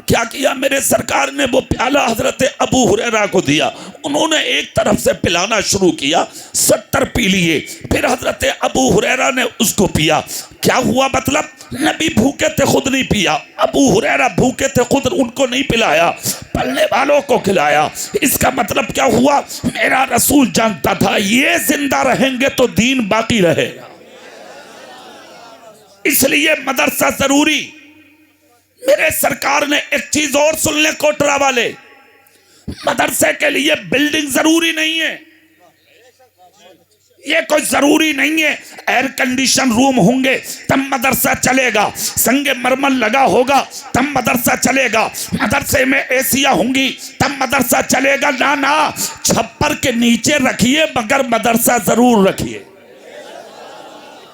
क्या किया मेरे सरकार ने? वो प्याला हजरत अबू हुरैरा को दिया, उन्होंने एक तरफ से पिलाना शुरू किया, 70 पी लिए, फिर हजरत अबू हुरैरा ने उसको पिया। क्या हुआ मतलब? नबी भूखे थे खुद नहीं पिया, अबू हुरैरा भूखे थे खुद उनको नहीं पिलाया, पल्ले वालों को खिलाया। इसका मतलब क्या हुआ? मेरा रसूल जानता था ये जिंदा रहेंगे तो दीन बाकी रहेगा, इसलिए मदरसा जरूरी। मेरे सरकार ने एक चीज और सुन ले कोटरा वाले, मदरसे के लिए बिल्डिंग जरूरी नहीं है, ये कोई जरूरी नहीं है एयर कंडीशन रूम होंगे तब मदरसा चलेगा, संगे मरमर लगा होगा तब मदरसा चलेगा, मदरसे में एसिया होंगी तब मदरसा चलेगा। ना ना, छप्पर के नीचे रखिए मगर मदरसा जरूर रखिए।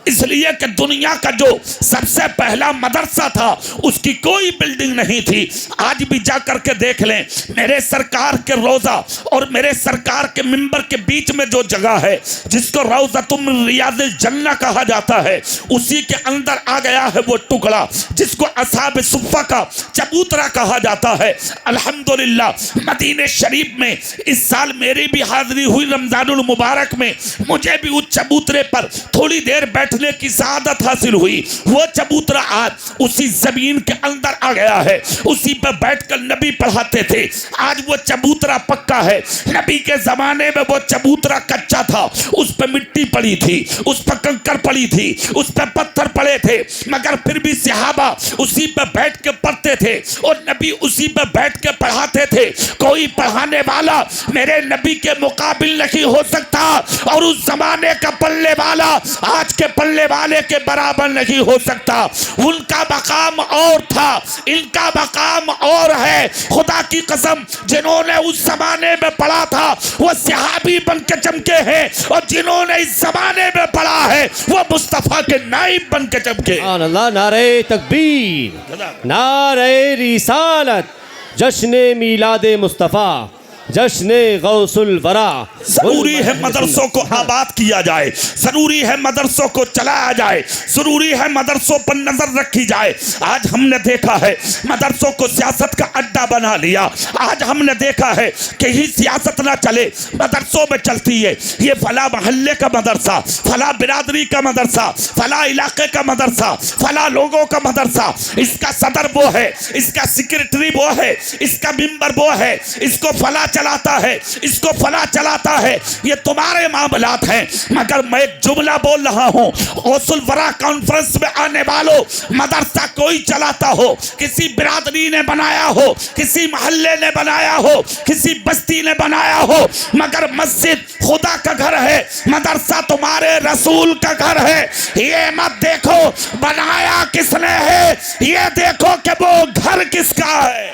इसलिए कि दुनिया का जो सबसे पहला मदरसा था उसकी कोई बिल्डिंग नहीं थी। आज भी जा करके देख लें, मेरे सरकार के रोजा और मेरे सरकार के मिंबर के बीच में जो जगह है जिसको रौज़तुम मिन रियादिल जन्नह कहा जाता है, उसी के अंदर आ गया है वो टुकड़ा जिसको असहाब सुफ़्फ़ा का चबूतरा कहा जाता है। अल्हम्दुलिल्लाह मदीने शरीफ में इस साल मेरी भी हाजिरी हुई रमजानुल मुबारक में, मुझे भी उस चबूतरे पर थोड़ी देर बैठने की सआदत हासिल हुई। वो चबूतरा आज उसी जमीन के अंदर आ गया है, उसी पर बैठकर नबी पढ़ाते थे। आज वो चबूतरा पक्का है, नबी के जमाने में वो चबूतरा कच्चा था, उस पर मिट्टी पड़ी थी, उस पर कंकड़ पड़ी थी, उस पर पत्थर पड़े थे, मगर फिर भी सहाबा उसी पर बैठ के पढ़ते थे और नबी उसी पर बैठ के पढ़ाते थे। कोई पढ़ाने वाला मेरे नबी के मुकाबिल नहीं हो सकता और उस जमाने का पढ़ने वाला आज के पढ़ने वाले के बराबर नहीं हो सकता। उनका मकाम और था, इनका मकाम और है। खुदा की कसम, जिन्होंने उस जमाने में पढ़ा था वो सहाबी बन के चमके हैं और जिन्होंने इस जमाने में पढ़ा है वो मुस्तफा के नाइब बन के चमके। अल्लाह, नारे तकबीर, नारे रिसालत, जश्न मीलादे मुस्तफ़ा, जश्न गौसुल वरा। जरूरी है मदरसों को आबाद किया जाए, जरूरी है मदरसों को चलाया जाए, जरूरी है मदरसों पर नजर रखी जाए। आज हमने देखा है मदरसों को सियासत का अड्डा बना लिया। आज हमने देखा है कि ही सियासत ना चले मदरसों में चलती है। ये फला महल्ले का मदरसा, फला बिरादरी का मदरसा, फला इलाके का मदरसा, फला लोगों का मदरसा, इसका सदर वो है, इसका सेक्रेटरी वो है, इसका मेंबर वो है, इसको फला चलाता है, इसको फला चलाता है। ये तुम्हारे मामलात हैं, मगर मैं एक जुमला बोल रहा हूं, गौसुल वरा कॉन्फ्रेंस में आने वालों, मदरसा कोई चलाता हो, किसी बिरादरी ने बनाया हो, किसी मोहल्ले ने बनाया हो, किसी बस्ती ने बनाया हो, मगर मस्जिद खुदा का घर है, मदरसा तुम्हारे रसूल का घर है। ये मत देखो बनाया किसने है, ये देखो कि वो घर किसका है।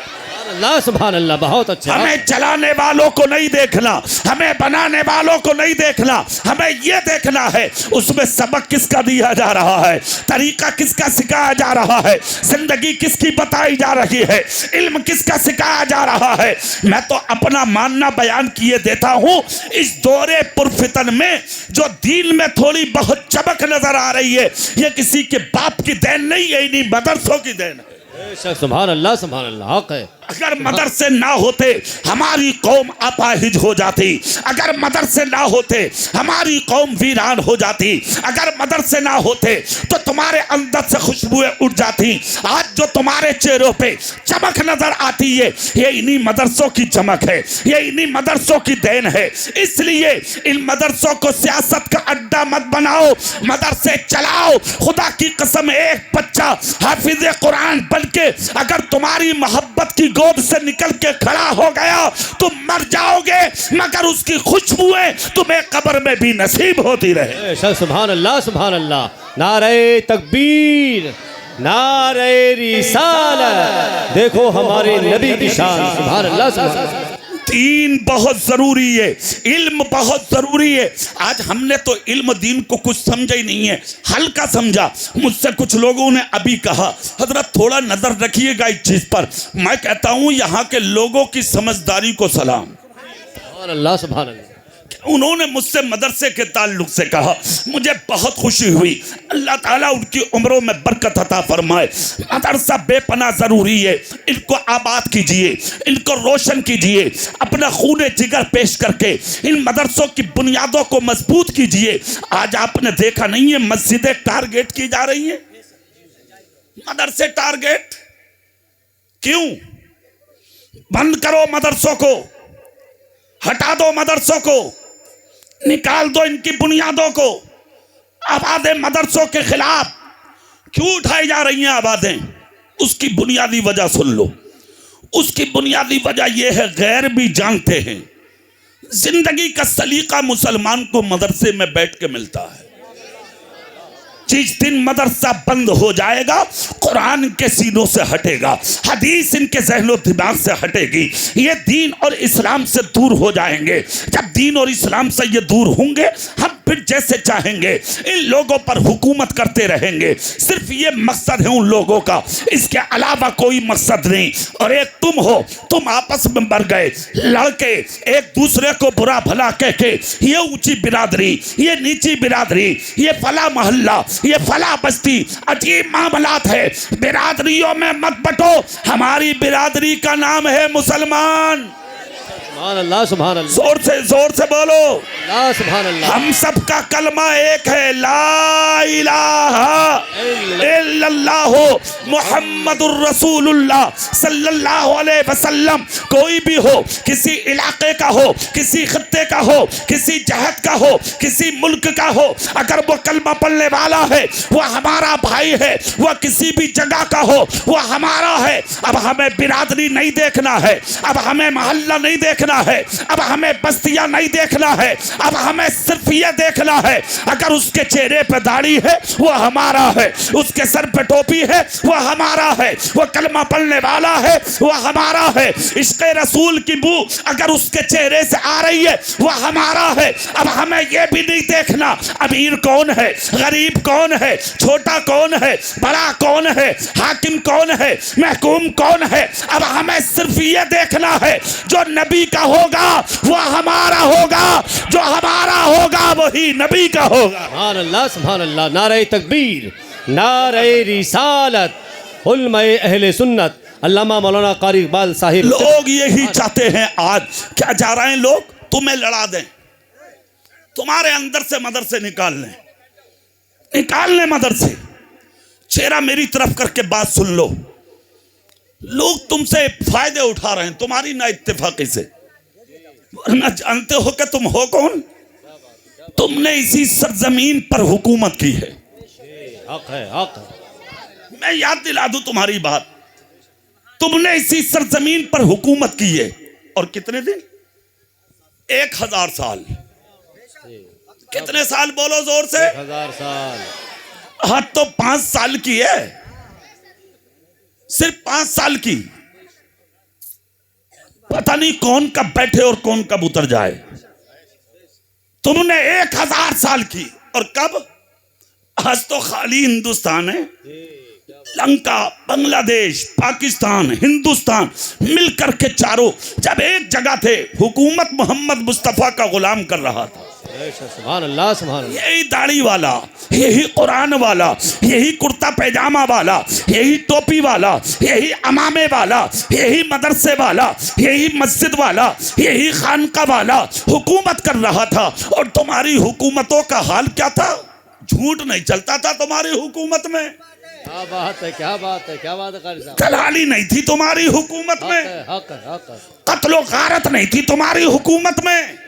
अल्लाह, सुभान अल्लाह, बहुत अच्छा। हमें चलाने वालों को नहीं देखना, हमें बनाने वालों को नहीं देखना, हमें ये देखना है उसमें सबक किसका दिया जा रहा है, तरीका किसका सिखाया जा रहा है, जिंदगी किसकी बताई जा रही है, इल्म किसका सिखाया जा रहा है। मैं तो अपना मानना बयान किए देता हूँ। इस दौरे पुरफितन में जो दीन में थोड़ी बहुत चमक नजर आ रही है, ये किसी के बाप की देन नहीं है, इन्हीं मदरसों की देन है। सुभान अल्लाह, सुभान अल्लाह, हक है। अगर मदरसे ना होते हमारी कौम अपाहिज हो जाती, अगर मदरसे ना होते हमारी कौम वीरान हो जाती, अगर मदरसे ना होते तो तुम्हारे अंदर से खुशबुएं उठ जाती। आज जो तुम्हारे चेहरों पे चमक नजर आती है ये इन्हीं मदरसों की चमक है, ये इन्हीं मदरसों की देन है। इसलिए इन मदरसों को सियासत का अड्डा मत बनाओ, मदरसे चलाओ। खुदा की कसम, एक बच्चा हाफिज कुरान बन के अगर तुम्हारी मोहब्बत की गोद से निकल के खड़ा हो गया तुम मर जाओगे, मगर उसकी खुशबुएं तुम्हें कब्र में भी नसीब होती रहे। सुभान अल्लाह, सुभान अल्लाह, नारे तकबीर, नारे रिसालत। देखो हमारे नबी की शान, सुभान अल्लाह, सुभान अल्लाह। दीन बहुत जरूरी है, इल्म बहुत जरूरी है। आज हमने तो इल्म दीन को कुछ समझा ही नहीं है, हल्का समझा। मुझसे कुछ लोगों ने अभी कहा हजरत थोड़ा नजर रखिएगा इस चीज पर। मैं कहता हूं यहाँ के लोगों की समझदारी को सलाम। सुभान अल्लाह, सुभान अल्लाह। उन्होंने मुझसे मदरसे के ताल्लुक से कहा, मुझे बहुत खुशी हुई। अल्लाह ताला उनकी उम्रों में बरकत अता फरमाए। मदरसा बेपनाह ज़रूरी है, इनको आबाद कीजिए, इनको रोशन कीजिए, अपना खून जिगर पेश करके इन मदरसों की बुनियादों को मजबूत कीजिए। आज आपने देखा नहीं है मस्जिदें टारगेट की जा रही हैं, मदरसे टारगेट क्यों? बंद करो मदरसों को, हटा दो मदरसों को, निकाल दो इनकी बुनियादों को। आबादें मदरसों के खिलाफ क्यों उठाई जा रही हैं आबादें? उसकी बुनियादी वजह सुन लो। उसकी बुनियादी वजह यह है, गैर भी जानते हैं जिंदगी का सलीका मुसलमान को मदरसे में बैठ के मिलता है। जिस दिन मदरसा बंद हो जाएगा, कुरान के सीनों से हटेगा, हदीस इनके ज़हनो दिमाग से हटेगी, ये दीन और इस्लाम से दूर हो जाएंगे। जब दीन और इस्लाम से ये दूर होंगे, हम फिर जैसे चाहेंगे इन लोगों पर हुकूमत करते रहेंगे। सिर्फ ये मकसद है उन लोगों का, इसके अलावा कोई मकसद नहीं। और एक तुम हो, तुम आपस में मर गए, लड़के एक दूसरे को बुरा भला कह के, ये ऊंची बिरादरी, ये नीची बिरादरी, ये फला मोहल्ला, ये फला बस्ती, अजीब मामलात है। बिरादरियों में मत बटो, हमारी बिरादरी का नाम है मुसलमान। सुभान अल्लाह, सुभान अल्लाह, जोर से बोलो, अल्लाह सुभान अल्लाह। हम सबका कलमा एक है, ला इलाहा इल्लल्लाह मुहम्मदुर रसूलुल्लाह सल्लल्लाहु अलैहि वसल्लम। कोई भी हो, किसी इलाके का हो, किसी खत्ते का हो, किसी जहत का हो, किसी मुल्क का हो, अगर वो कलमा पढ़ने वाला है वो हमारा भाई है। वह किसी भी जगह का हो वो हमारा है। अब हमें बिरादरी नहीं देखना है, अब हमें मोहल्ला नहीं देखना है, अब हमें बस्तियां नहीं देखना है, अब हमें सिर्फ ये देखना है, अगर उसके चेहरे पे दाढ़ी है वो हमारा है, उसके सर पे टोपी है वो हमारा है, वो कलमा पढ़ने वाला है वो हमारा है, इश्क़ रसूल की बू अगर उसके चेहरे से आ रही है वो हमारा है। अब हमें ये भी नहीं देखना अमीर कौन है, गरीब कौन है, छोटा कौन है, बड़ा कौन है, हाकिम कौन है, महकूम कौन है। अब हमें सिर्फ ये देखना है जो नबी का होगा वो हमारा होगा, जो हमारा होगा वही नबी का होगा। सुभान अल्लाह, सुभान अल्लाह। नारे तकबीर, नारे रिसालत, उलमाए अहले सुन्नत, अल्लामा मौलाना कारी इकबाल साहिब। लोग यही चाहते हैं। आज क्या चाह रहे हैं लोग? तुम्हें लड़ा दें, तुम्हारे अंदर से मदरसे निकाल लें मदरसे। चेहरा मेरी तरफ करके बात सुन लो। लोग तुमसे फायदे उठा रहे हैं तुम्हारी ना इत्तेफाकी से, वरना जानते हो कि तुम हो कौन? तुमने इसी सरजमीन पर हुकूमत की है। हक है, हक है। मैं याद दिला दूं तुम्हारी बात, तुमने इसी सरजमीन पर हुकूमत की है। और कितने दिन? 1000 साल। कितने साल बोलो जोर से? 1000 साल। हाँ तो 5 साल की है, सिर्फ 5 साल की। पता नहीं कौन कब बैठे और कौन कब उतर जाए। तुमने 1000 साल की, और कब? आज तो खाली हिंदुस्तान है, लंका, बांग्लादेश, पाकिस्तान, हिंदुस्तान मिलकर के चारों जब एक जगह थे, हुकूमत मोहम्मद मुस्तफा का गुलाम कर रहा था। सुभान अल्लाह, सुभान अल्लाह। यही दाढ़ी वाला, यही कुरान वाला, यही कुर्ता पैजामा वाला, यही टोपी वाला, यही अमामे वाला, यही मदरसे वाला, यही मस्जिद वाला, यही खानका वाला हुकूमत कर रहा था। और तुम्हारी हुकूमतों का हाल क्या था? झूठ नहीं चलता था तुम्हारी हुकूमत में। क्या बात है, क्या बात है, क्या बात है कारी साहब। दलाली नहीं थी तुम्हारी हुकूमत में, हक है, हक है। कत्लो गारत नहीं थी तुम्हारी हुकूमत में,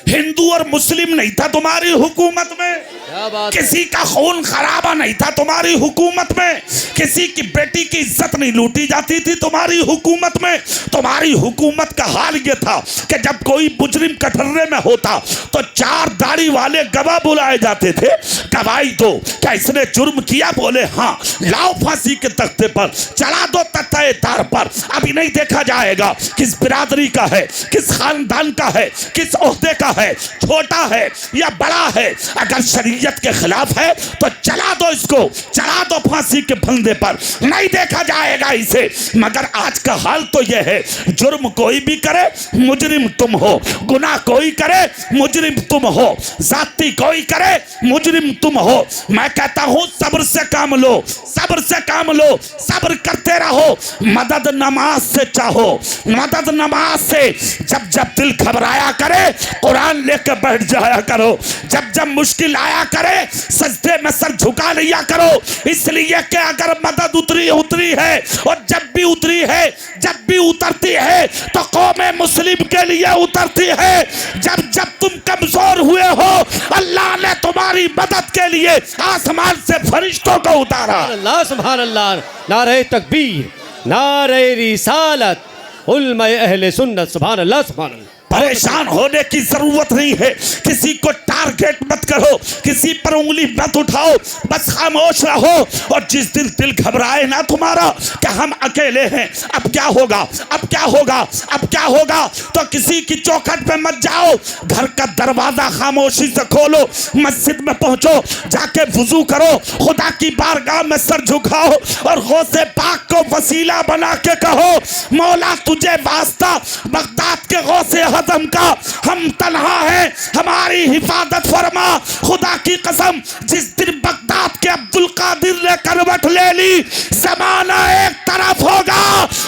हिंदू और मुस्लिम नहीं था तुम्हारी हुकूमत में, क्या बात किसी का खून खराबा नहीं था तुम्हारी हुकूमत में, किसी की बेटी की इज्जत नहीं लूटी जाती थी तुम्हारी हुकूमत में। तुम्हारी हुकूमत का हाल ये था कि जब कोई मुजरिम कटर्रे में होता तो 4 दाढ़ी वाले गवाह बुलाए जाते थे। गवाही दो, क्या इसने जुर्म किया? बोले हाँ, लाओ फांसी के तख्ते पर, चला दो तख्ते तार पर। अभी नहीं देखा जाएगा किस बिरादरी का है, किस खानदान का है, किस ओहदे का है, छोटा है या बड़ा है, अगर शरीयत के खिलाफ है तो चला दो इसको, चला दो फांसी के फंदे पर, नहीं देखा जाएगा इसे। मगर आज का हाल तो यह है, जुर्म कोई भी करे मुजरिम तुम हो, गुनाह कोई करे मुजरिम तुम हो, जाती कोई करे मुजरिम तुम हो। मैं कहता हूं सब्र से काम लो, सब्र से काम लो, सब्र करते रहो। मदद नमाज से चाहो, मदद नमाज से। जब जब दिल घबराया करे कुरान लेकर बैठ जाया करो, जब जब मुश्किल आया करे सजदे में सर झुका लिया करो, इसलिए कि अगर मदद उतरी है और जब भी उतरी है, जब भी उतरती है तो कौमे मुस्लिम के लिए उतरती है। जब जब तुम कमजोर हुए हो अल्लाह ने तुम्हारी मदद के लिए आसमान से फरिश्तों को उतारा। अल्लाह सुभान अल्लाह, नारे तकबीर, नारे रिसालत, उलमा अहले सुन्नत, सुभान अल्लाह सुभान अल्लाह। परेशान होने की जरूरत नहीं है, किसी को टारगेट मत करो, किसी पर उंगली मत उठाओ, बस खामोश रहो। और जिस दिन दिल घबराए ना तुम्हारा कि हम अकेले हैं, अब क्या होगा, अब क्या होगा, अब क्या होगा, तो किसी की चौखट पे मत जाओ, घर का दरवाजा खामोशी से खोलो, मस्जिद में पहुंचो, जाके वुजू करो, खुदा की बारगाह में सर झुकाओ और गौसे पाक को वसीला बना के कहो, मौला तुझे वास्ता बगदाद के गौसे आजम का, हम तन्हा हैं, हमारी हिफाजत फरमा। खुदा की कसम, जिस दिन बगदाद के अब्दुल कादिर ने करवट ले ली, जमाना एक तरफ होगा,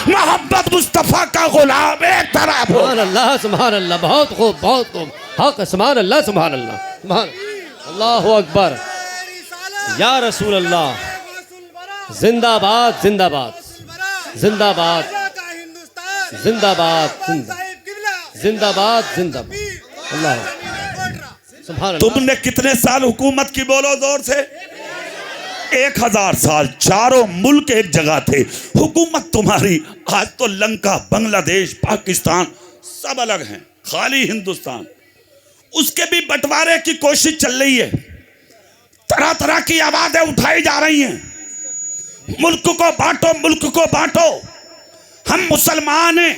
मोहम्मद मुस्तफा का गुलाम एक तरफ होगा। सुभान अल्लाह सुभान अल्लाह, बहुत खूब बहुत खूब, हक सुभान अल्लाह सुभान अल्लाह, सुभान अल्लाहु अकबर, या रसूल अल्लाह, जिंदाबाद जिंदाबाद जिंदाबाद जिंदाबाद जिंदाबाद जिंदाबाद, अल्लाह सुभान अल्लाह। तुमने कितने साल हुकूमत की, बोलो जोर से? 1000 साल। चारों मुल्क एक जगह थे, हुकूमत तुम्हारी। आज तो लंका, बांग्लादेश, पाकिस्तान सब अलग हैं, खाली हिंदुस्तान। उसके भी बंटवारे की कोशिश चल रही है, तरह तरह की आवाजें उठाई जा रही हैं, मुल्क को बांटो, मुल्क को बांटो। हम मुसलमान हैं,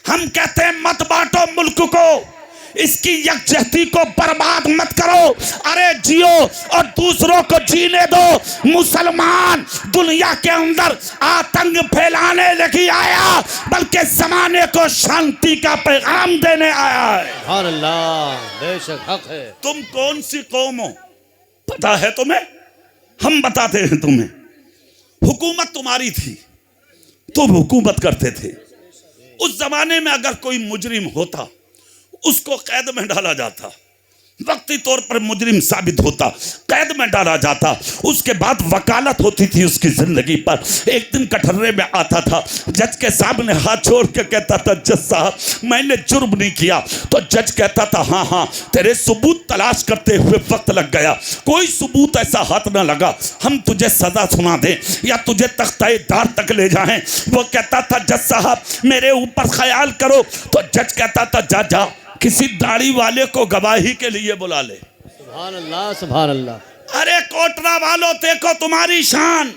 हम कहते हैं मत बांटो मुल्क को, इसकी यकजहती को बर्बाद मत करो, अरे जियो और दूसरों को जीने दो। मुसलमान दुनिया के अंदर आतंक फैलाने नहीं आया, बल्कि जमाने को शांति का पैगाम देने आया है। सुभान अल्लाह, बेशक हक है। तुम कौन सी कौम हो पता है तुम्हें? हम बताते हैं तुम्हें। हुकूमत तुम्हारी थी, तुम हुकूमत करते थे। उस जमाने में अगर कोई मुजरिम होता, उसको कैद में डाला जाता, वक्ती तौर पर मुजरिम साबित होता, कैद में डाला जाता, उसके बाद वकालत होती थी उसकी जिंदगी पर। एक दिन कटहरे में आता था, जज के सामने हाथ छोड़ के कहता था, जज साहब मैंने जुर्म नहीं किया। तो जज कहता था, हाँ हाँ, तेरे सबूत तलाश करते हुए वक्त लग गया, कोई सबूत ऐसा हाथ ना लगा हम तुझे सजा सुना दें या तुझे तख्ताए-दार तक ले जाएं। वो कहता था, जज साहब मेरे ऊपर ख्याल करो। तो जज कहता था, जा जा किसी दाढ़ी वाले को गवाही के लिए बुला ले। सुभान अल्लाह सुभान अल्लाह। अरे कोटरा वालों देखो तुम्हारी शान,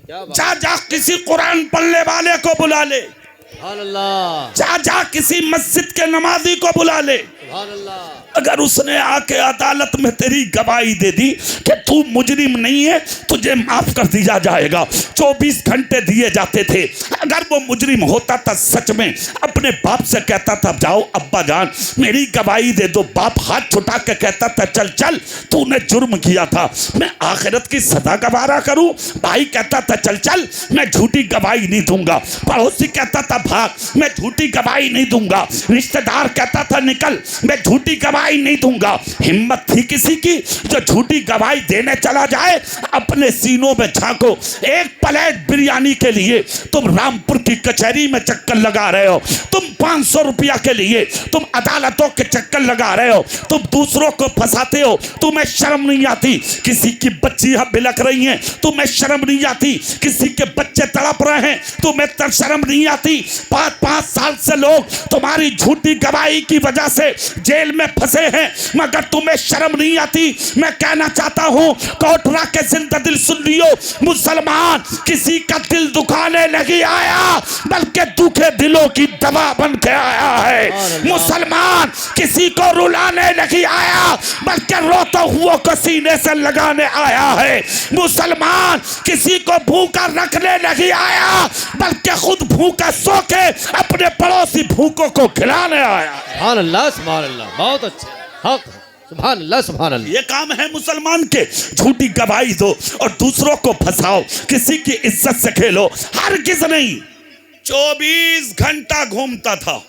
जा जा किसी कुरान पढ़ने वाले को बुला ले, सुभान अल्लाह, जा जा किसी मस्जिद के नमाजी को बुला ले। सुभान अल्लाह। अगर उसने आके अदालत में तेरी गवाही दे दी कि तू मुजरिम नहीं है, तुझे माफ कर दिया जाएगा। 24 घंटे दिए जाते थे। अगर वो मुजरिम होता था सच में, अपने बाप से कहता था, जाओ अब्बा जान मेरी गवाही दे दो। बाप हाथ छुटा के कहता था, चल चल तूने जुर्म किया था, मैं आखिरत की सजा गवारा करूं। भाई कहता था, चल चल मैं झूठी गवाही नहीं दूंगा। पड़ोसी कहता था, भाग मैं झूठी गवाही नहीं दूंगा। रिश्तेदार कहता था, निकल मैं झूठी गवाही नहीं दूंगा। हिम्मत थी किसी की जो झूठी गवाही देने चला जाए? अपने सीनों में झांको। एक प्लेट बिरयानी के लिए तुम रामपुर की कचहरी में चक्कर लगा रहे हो, तुम 500 रुपया के लिए तुम अदालतों के चक्कर लगा रहे हो, तुम दूसरों को फंसाते हो, तुम्हें शर्म नहीं आती? किसी की बच्चियां बिलक रही हैं, तुम्हें शर्म नहीं आती? किसी के बच्चे तड़प रहे हैं, तुम्हें शर्म नहीं आती? 5-5 साल से लोग तुम्हारी झूठी गवाही की वजह से जेल में फंसे हैं, मगर तुम्हें शर्म नहीं आती। मैं कहना चाहता हूं कोटरा के जिंदा दिल सुन लियो, मुसलमान किसी का दिल दुखाने नहीं आया, बल्कि दुखे दिलों की दवा बन के आया है। मुसलमान किसी को रुलाने नहीं आया, बल्कि रोते हुए को सीने से लगाने आया है। मुसलमान किसी को भूखा रखने नहीं आया, बल्कि खुद भूखा सो के अपने पड़ोसी भूखों को खिलाने आया। सुभान अल्लाह, सुभान अल्लाह, बहुत अच्छे, हक, सुभान अल्लाह, सुभान अल्लाह। ये काम है मुसलमान के। झूठी गवाही दो और दूसरों को फंसाओ, किसी की इज्जत से खेलो, हरगिज़ नहीं। 24 घंटा घूमता था।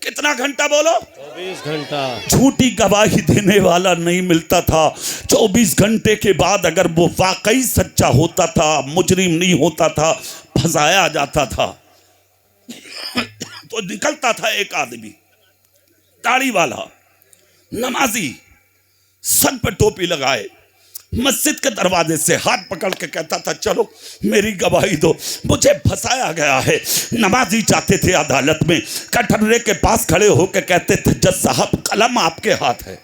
कितना घंटा बोलो? 24 घंटा। झूठी गवाही देने वाला नहीं मिलता था। 24 घंटे के बाद अगर वो वाकई सच्चा होता था, मुजरिम नहीं होता था, फंसाया जाता था, तो निकलता था एक आदमी दाढ़ी वाला, नमाजी, सर पे टोपी लगाए, मस्जिद के दरवाजे से हाथ पकड़ के कहता था चलो मेरी गवाही दो, मुझे फंसाया गया है। नमाजी जाते थे अदालत में, कटहरे के पास खड़े होकर कहते थे जज साहब कलम आपके हाथ है,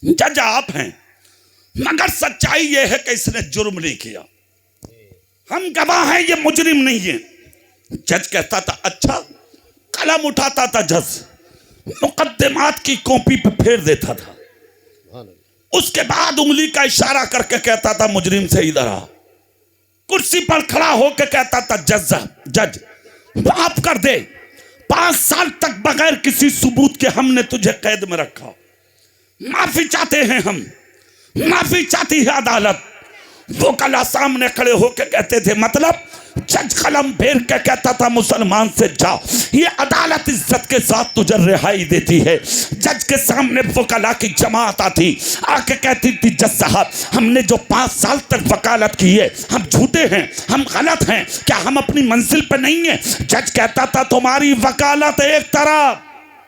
जज आप हैं, मगर सच्चाई यह है कि इसने जुर्म नहीं किया, हम गवाह हैं, ये मुजरिम नहीं है। जज कहता था अच्छा, कलम उठाता था जज, मुकद्दमात की कॉपी पे फेर देता था, उसके बाद उंगली का इशारा करके कहता था मुजरिम से इधर आ। कुर्सी पर खड़ा होकर कहता था जज माफ कर दे, 5 साल तक बगैर किसी सबूत के हमने तुझे कैद में रखा, माफी चाहते हैं हम, माफी चाहती है अदालत। वो कला सामने खड़े होकर कहते थे मतलब? जज कलम फेर के कहता था मुसलमान से जा, ये अदालत इज्जत के साथ तुझे रिहाई देती है। जज के सामने वकाला की जमात आती, आके कहती थी जज साहब हमने जो 5 साल तक वकालत की है हम झूठे हैं, हम गलत हैं, क्या हम अपनी मंजिल पर नहीं है? जज कहता था तुम्हारी वकालत एक तरफ।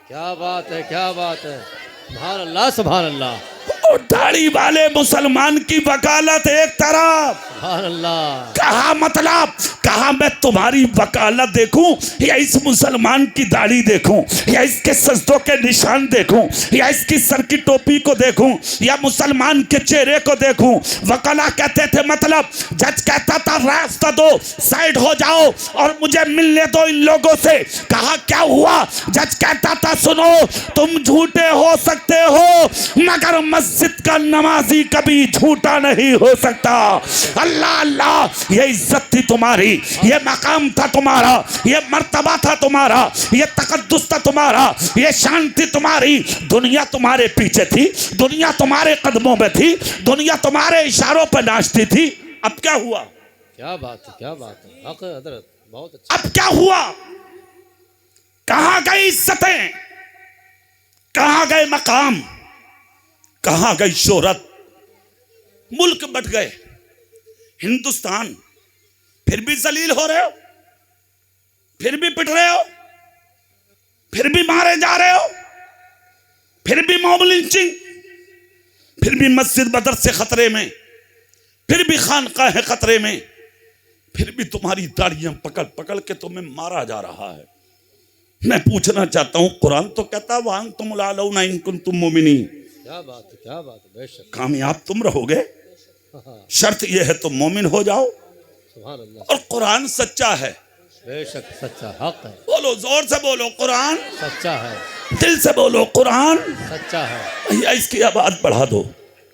क्या बात है, क्या बात है, सुभान अल्लाह, सुभान अल्लाह। और दाढ़ी वाले मुसलमान की वकालत एक तरफ। सुभान अल्लाह। कहा मतलब? कहा मैं तुम्हारी वकालत देखूं या इस मुसलमान की दाढ़ी देखूं, या इसके सजदों के निशान देखूं, या इसकी सर की टोपी को देखूं, या मुसलमान के चेहरे को देखूं? वकाला कहते थे मतलब? जज कहता था रास्ता दो, साइड हो जाओ और मुझे मिलने दो इन लोगों से। कहा क्या हुआ? जज कहता था सुनो, तुम झूठे हो सकते हो, मगर मस्जिद का नमाजी कभी झूठा नहीं हो सकता। अल्लाह अल्लाह, ये इज्जत थी तुम्हारी, ये मकाम था तुम्हारा, ये मर्तबा था तुम्हारा, ये तकद्दुस था तुम्हारा, ये शान थी तुम्हारी। दुनिया तुम्हारे पीछे थी, दुनिया तुम्हारे कदमों में थी, दुनिया तुम्हारे इशारों पर नाचती थी। अब क्या हुआ? क्या बात है, क्या बात है, हक है हजरत, बहुत अच्छा। अब क्या हुआ? कहां गई इज्जतें, कहां गए मकाम, कहां गई शोहरत? मुल्क बट गए, हिंदुस्तान। फिर भी जलील हो रहे हो, फिर भी पिट रहे हो, फिर भी मारे जा रहे हो, फिर भी मॉब लिंचिंग, फिर भी मस्जिद मदरसे खतरे में, फिर भी खानकाहें खतरे में, फिर भी तुम्हारी दाढ़ियां पकड़ पकड़ के तुम्हें मारा जा रहा है। मैं पूछना चाहता हूं, कुरान तो कहता वांग तुम लालौना इन कुंतुम मोमिनीन। क्या बात है, क्या बात है, बेशक। कामयाब तुम रहोगे, शर्त यह है तुम मोमिन हो जाओ। सुभान अल्लाह। और कुरान सच्चा है, बेशक सच्चा, हक है। बोलो, जोर से बोलो, कुरान सच्चा है, दिल से बोलो, कुरान सच्चा है। या इसकी आवाज बढ़ा दो,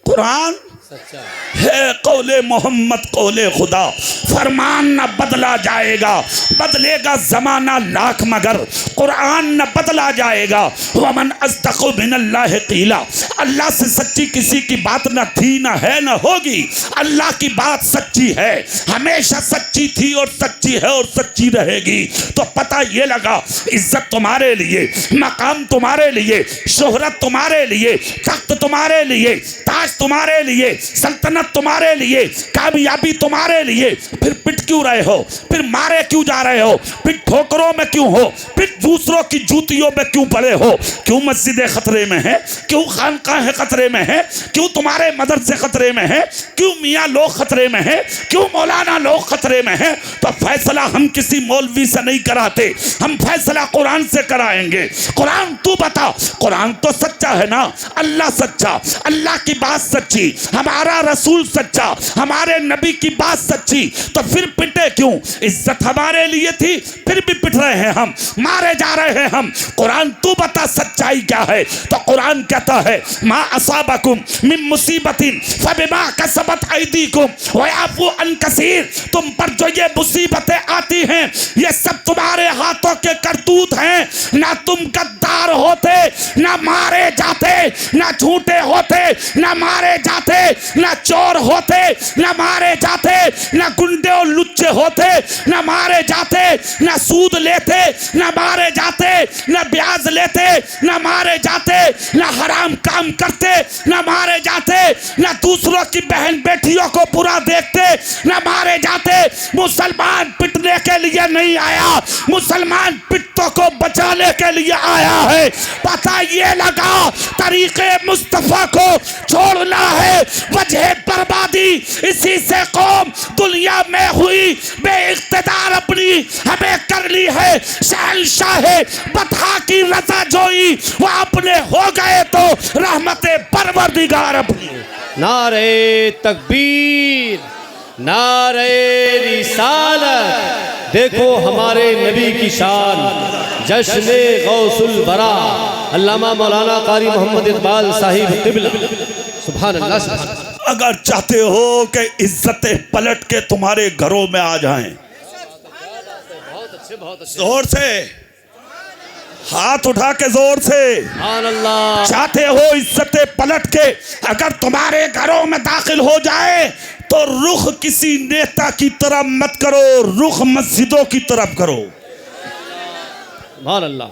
कुरान सच्चा है कौले मोहम्मद कौले खुदा, फरमान न बदला जाएगा, बदलेगा जमाना लाख मगर कुरान न बदला जाएगा। वमन अस्दक़ु मिनल्लाहि क़ीला, अल्लाह से सच्ची किसी की बात न थी, न है, न होगी। अल्लाह की बात सच्ची है, हमेशा सच्ची थी और सच्ची है और सच्ची रहेगी। तो पता ये लगा, इज्जत तुम्हारे लिए, मकाम तुम्हारे लिए, शोहरत तुम्हारे लिए, तख्त तुम्हारे लिए, ताज तुम्हारे लिए, सल्तनत तुम्हारे लिए, कामयाबी तुम्हारे लिए, फिर पिट क्यों रहे हो? फिर मारे क्यों जा रहे हो? फिर ठोकरों में क्यों हो? फिर दूसरों की जूतियों में क्यों पड़े हो? क्यों मस्जिदें खतरे में है? क्यों खानकाहें खतरे में है? क्यों तुम्हारे मदरसे खतरे में है? क्यों मियाँ लोग खतरे में है? क्यों मौलाना लोग खतरे में है? तो फैसला हम किसी मौलवी से नहीं कराते, हम फैसला कुरान से कराएंगे। कुरान तू बता, कुरान तो सच्चा है ना? अल्लाह सच्चा, अल्लाह की बात सच्ची, हमारा रसूल सच्चा, हमारे नबी की बात सच्ची, तो फिर पिटे क्यों? इज्जत हमारे लिए थी, फिर भी पिट रहे हैं हम, मारे जा रहे हैं हम। कुरान तू बता सच्चाई क्या है? तो कुरान कहता है मा असाबकुम मिन मुसीबतिन फबिमा कसबत ऐदीकुम व याफू अन कसीर। तुम पर जो ये मुसीबतें आती हैं ये सब तुम्हारे हाथों के करतूत हैं। ना तुम गद्दार होते, ना मारे जाते, ना झूठे होते, ना मारे जाते, ना चोर होते, ना मारे जाते, ना गुंडे और लुच्चे होते, ना मारे जाते, ना सूद लेते, ना मारे जाते, ना ब्याज लेते, ना मारे जाते, ना हराम काम करते, ना मारे जाते, ना दूसरों की बहन बेटियों को बुरा देखते, ना मारे जाते। मुसलमान पिटने के लिए नहीं आया, मुसलमान पिट्टों को बचाने के लिए आया है। पता ये लगा तरीके मुस्तफा को छोड़ना है, वजह बर्बादी इसी से कौम दुनिया में हुई बेइख्तियार अपनी हमें कर ली है। शहंशाह बता की रजा जोई वो अपने हो गए तो रहमते परवरदिगार अपनी। नारे तकबीर, नारे रिसालत, देखो हमारे नबी की शान, जश्न गौसुल बरा अल्लामा मौलाना कारी मोहम्मद इकबाल साहिब क़िबला। सुभान अल्लाह, सुभान अल्लाह। अगर चाहते हो कि इज्जतें पलट के तुम्हारे घरों में आ जाएं, बहुत अच्छे, बहुत अच्छे, जोर से हाथ उठा के जोर से सुभान अल्लाह। चाहते हो इज्जतें पलट के अगर तुम्हारे घरों में दाखिल हो जाए तो रुख किसी नेता की तरफ मत करो, रुख मस्जिदों की तरफ करो। सुभान अल्लाह।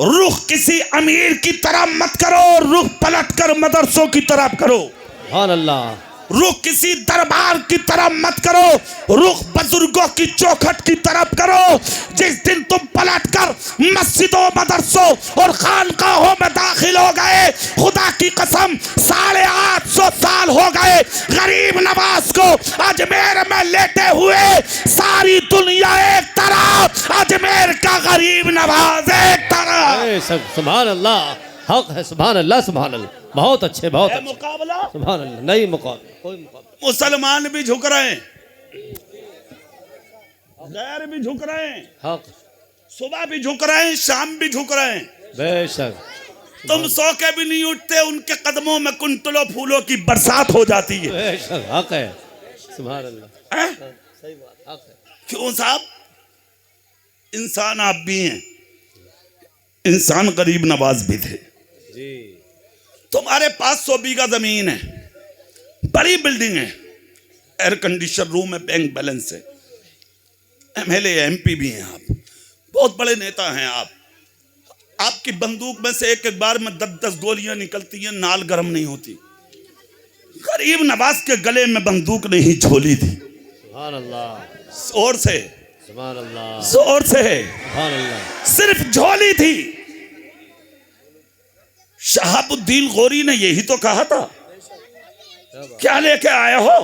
रुख किसी अमीर की तरफ मत करो, रुख पलट कर मदरसों की तरफ करो। सुभान अल्लाह। रुख किसी दरबार की तरफ मत करो, रुख बुजुर्गों की चौखट की तरफ करो। जिस दिन तुम पलट कर मस्जिदों, मदरसों और खानकाहों में दाखिल हो गए, खुदा की कसम 850 साल हो गए गरीब नवाज को अजमेर में लेटे हुए। सारी दुनिया एक तरफ, अजमेर का गरीब नवाज एक तरफ। सुभान अल्लाह, हक है। सुभान अल्लाह, सुभान अल्लाह। बहुत अच्छे, बहुत अच्छे। मुकाबला सुभान अल्लाह, नहीं मुकाबला, कोई मुकाबला। मुसलमान भी झुक रहे हैं, गैर भी झुक रहे हैं, हक, सुबह भी झुक रहे हैं, शाम भी झुक रहे हैं। बेशक। तुम सो के भी नहीं उठते, उनके कदमों में कुंतलों फूलों की बरसात हो जाती है। बेशक, हक है। सुभान अल्लाह, हैं? सही बात, हक है। क्यों साहब? इंसान आप भी हैं, इंसान गरीब नवाज भी थे। जी। तुम्हारे पास 100 बीघा जमीन है, बड़ी बिल्डिंग है, एयर कंडीशन रूम है, बैंक बैलेंस है, एमएलए एमपी भी हैं आप, बहुत बड़े नेता हैं आप। आपकी बंदूक में से एक एक बार में 10-10 गोलियां निकलती हैं, नाल गर्म नहीं होती। गरीब नवाज के गले में बंदूक नहीं झोली थी। सुभान अल्लाह, जोर से, सुभान अल्लाह, जोर से, सुभान अल्लाह। सिर्फ झोली थी। शहाबुद्दीन गौरी ने यही तो कहा था, क्या लेके आए हो?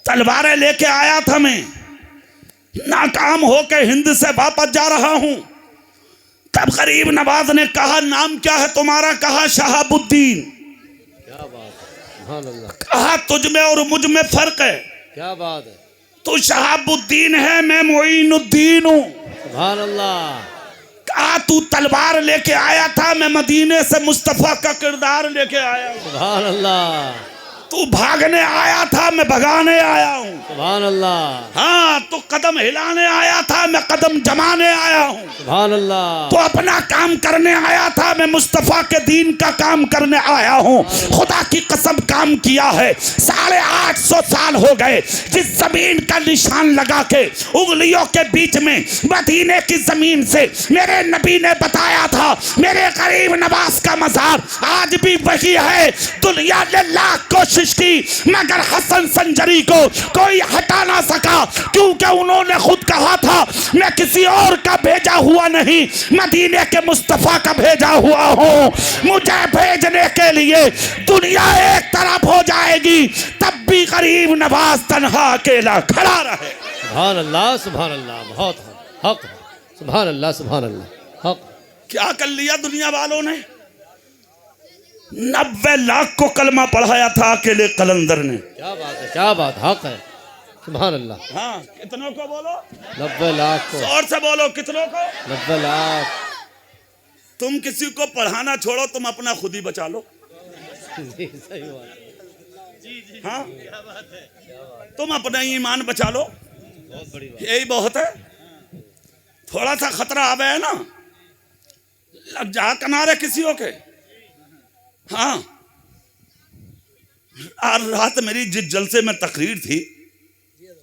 तलवारें लेके आया था मैं, नाकाम होके हिंद से वापस जा रहा हूं। तब गरीब नवाज ने कहा नाम क्या है तुम्हारा? कहा शहाबुद्दीन। क्या बात है, सुभान अल्लाह। कहा तुझ में और मुझ में फर्क है, क्या बात है। तू शहाबुद्दीन है, मैं मोइनुद्दीन हूं। सुभान अल्लाह। कहा तू तलवार लेके आया था, मैं मदीने से मुस्तफा का किरदार लेके आया हूं। सुभान अल्लाह। तू भागने आया था, मैं भगाने आया हूं। सुभान अल्लाह। हाँ, तू कदम हिलाने आया था, मैं कदम जमाने आया हूँ। सुभान अल्लाह। तो अपना काम करने आया था, मैं मुस्तफ़ा के दीन का काम करने आया हूँ। खुदा की कसम काम किया है। 850 साल हो गए जिस जमीन का निशान लगा के उंगलियों के बीच में मदीने की जमीन से मेरे नबी ने बताया था मेरे गरीब नवाज का मज़ार, आज भी वही है। दुनिया ने लाख कोशिश की मगर हसन संजरी को कोई हटा ना सका, क्योंकि उन्होंने खुद कहा था मैं किसी और का भेजा हुआ नहीं, मदीने के मुस्तफ़ा का भेजा हुआ हूँ। मुझे भेजने के लिए दुनिया एक तरफ हो जाएगी, तब भी गरीब नवाज तन्हा अकेला खड़ा रहे। सुभान अल्लाह, सुभान अल्लाह, बहुत हक है। सुभान अल्लाह, सुभान अल्लाह, हक। क्या कर लिया दुनिया वालों ने? 90 लाख को कलमा पढ़ाया था अकेले कलंदर ने। क्या बात है, क्या बात, हक है। सुभान अल्लाह। हाँ, कितनों को बोलो? 90 लाख को। और से बोलो, कितनों को? 90 लाख। तुम किसी को पढ़ाना छोड़ो, तुम अपना खुद ही बचा लो। जी, सही बात। हाँ, तुम अपना ईमान बचा लो, बहुत बड़ी बात। यही बहुत है। थोड़ा सा खतरा आ गया ना, लग जा किनारे किसी के। हाँ, आज रात मेरी जिस जलसे में तकरीर थी,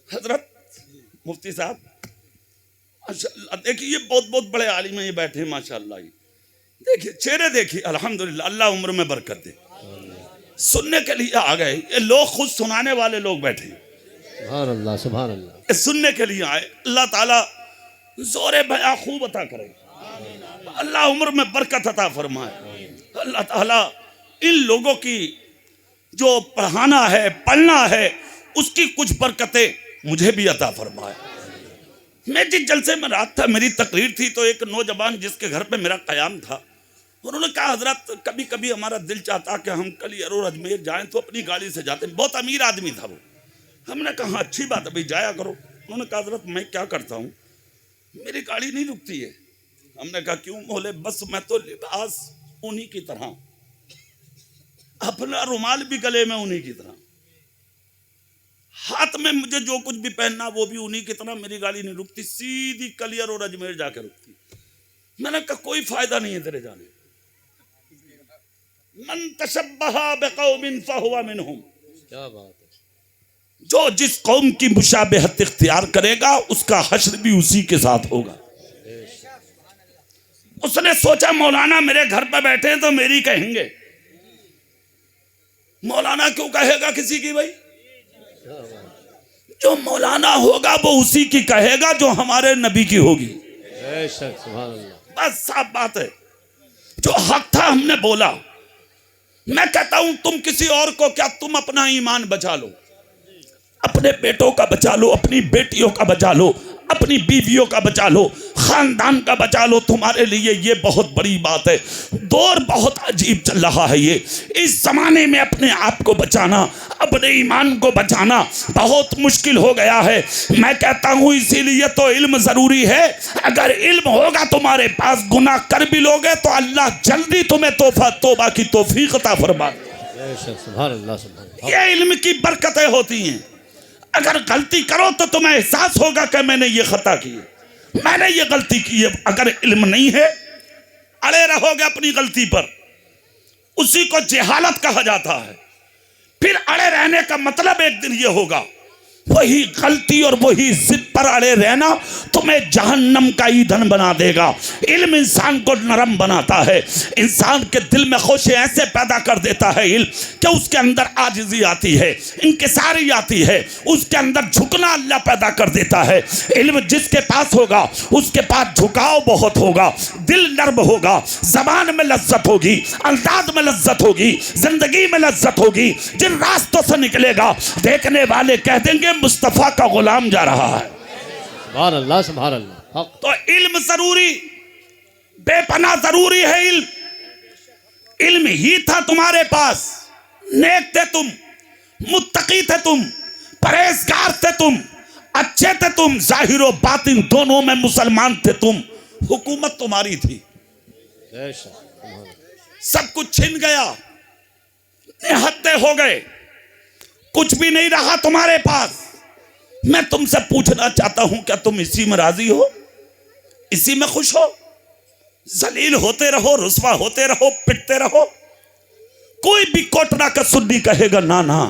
हजरत मुफ्ती साहब, देखिए ये बहुत बहुत बड़े आलिम हैं, ये बैठे हैं माशाअल्लाह। देखिए चेहरे देखिए, अल्हम्दुलिल्लाह, अल्लाह उम्र में बरकत दे। सुनने के लिए आ गए ये लोग, खुद सुनाने वाले लोग बैठे हैं। सुभान अल्लाह, सुभान अल्लाह। सुनने के लिए आए। अल्लाह ताला जोरे बया खूब अता करे, अल्लाह उम्र में बरकत अता फरमाए। अल्लाह ताला इन लोगों की जो पढ़ाना है, पढ़ना है, उसकी कुछ बरकतें मुझे भी अता फरमाए। मैं जिस जलसे में रात था, मेरी तकरीर थी, तो एक नौजवान जिसके घर पे मेरा क़याम था, उन्होंने कहा हजरत कभी कभी हमारा दिल चाहता कि हम कलियर और अजमेर जाएं तो अपनी गाड़ी से जाते। बहुत अमीर आदमी था वो। हमने कहा अच्छी बात है भाई, जाया करो। उन्होंने कहा हजरत मैं क्या करता हूँ, मेरी गाड़ी नहीं रुकती है। हमने कहा क्यों? बोले बस मैं तो लिबास उन्हीं की तरह, अपना रुमाल भी गले में उन्हीं की तरह, हाथ में मुझे जो कुछ भी पहनना वो भी उन्हीं की तरह, मेरी गाड़ी नहीं रुकती, सीधी कलियर और अजमेर जाकर रुकती। मैंने कहा कोई फायदा नहीं है तेरे जाने। मन तशब्बहा बिकौमिन फहुवा मिनहुम। क्या बात है। जो जिस कौम की मुशाबहत इख्तियार करेगा उसका हश्र भी उसी के साथ होगा। उसने सोचा मौलाना मेरे घर पर बैठे हैं तो मेरी कहेंगे। मौलाना क्यों कहेगा किसी की? भाई जो मौलाना होगा वो उसी की कहेगा जो हमारे नबी की होगी। सुभान अल्लाह। बस साफ बात है, जो हक था हमने बोला। मैं कहता हूं तुम किसी और को क्या, तुम अपना ईमान बचा लो, अपने बेटों का बचा लो, अपनी बेटियों का बचा लो, अपनी बीवियों का बचा लो, खानदान का बचा लो। तुम्हारे लिए ये बहुत बड़ी बात है। दौर बहुत अजीब चल रहा है ये। इस जमाने में अपने आप को बचाना, अपने ईमान को बचाना बहुत मुश्किल हो गया है। मैं कहता हूँ इसीलिए तो इल्म ज़रूरी है। अगर इल्म होगा तुम्हारे पास, गुनाह कर भी लोगे तो अल्लाह जल्दी तुम्हें तोबा की तौफीक अता फरमा। सुभान अल्लाह, सुभान अल्लाह। ये इल्म की बरकतें होती हैं। अगर गलती करो तो तुम्हें एहसास होगा कि मैंने ये खता की है, मैंने ये गलती की है। अगर इल्म नहीं है, अड़े रहोगे अपनी गलती पर, उसी को जहालत कहा जाता है। फिर अड़े रहने का मतलब एक दिन ये होगा, वही गलती और वही जिद पर अड़े रहना तुम्हें जहन्नम का ईंधन बना देगा। इल्म इंसान को नरम बनाता है, इंसान के दिल में खुशी ऐसे पैदा कर देता है इल्म कि उसके अंदर आजिज़ी आती है, इंकिसारी आती है, उसके अंदर झुकना अल्लाह पैदा कर देता है। इल्म जिसके पास होगा उसके पास झुकाव बहुत होगा, दिल नर्म होगा, जबान में लज्जत होगी, अंदाज में लज्जत होगी, जिंदगी में लज्जत होगी। जिन रास्तों से निकलेगा देखने वाले कह देंगे मुस्तफा का गुलाम जा रहा है। सुभान अल्लाह, सुभान अल्लाह। तो इल्म जरूरी, बेपना जरूरी है। इल्म ही था तुम्हारे पास, नेक थे तुम, मुत्तकी थे तुम, परहेजगार थे तुम, अच्छे थे तुम, जाहिर और बातिन दोनों में मुसलमान थे तुम। हुकूमत तुम्हारी थी, सब कुछ छिन गया, निहत्ते हो गए, कुछ भी नहीं रहा तुम्हारे पास। मैं तुमसे पूछना चाहता हूं क्या तुम इसी में राजी हो? इसी में खुश हो, जलील होते रहो, रुस्वा होते रहो, पिटते रहो। कोई भी कोटरा का सुन्नी कहेगा ना ना,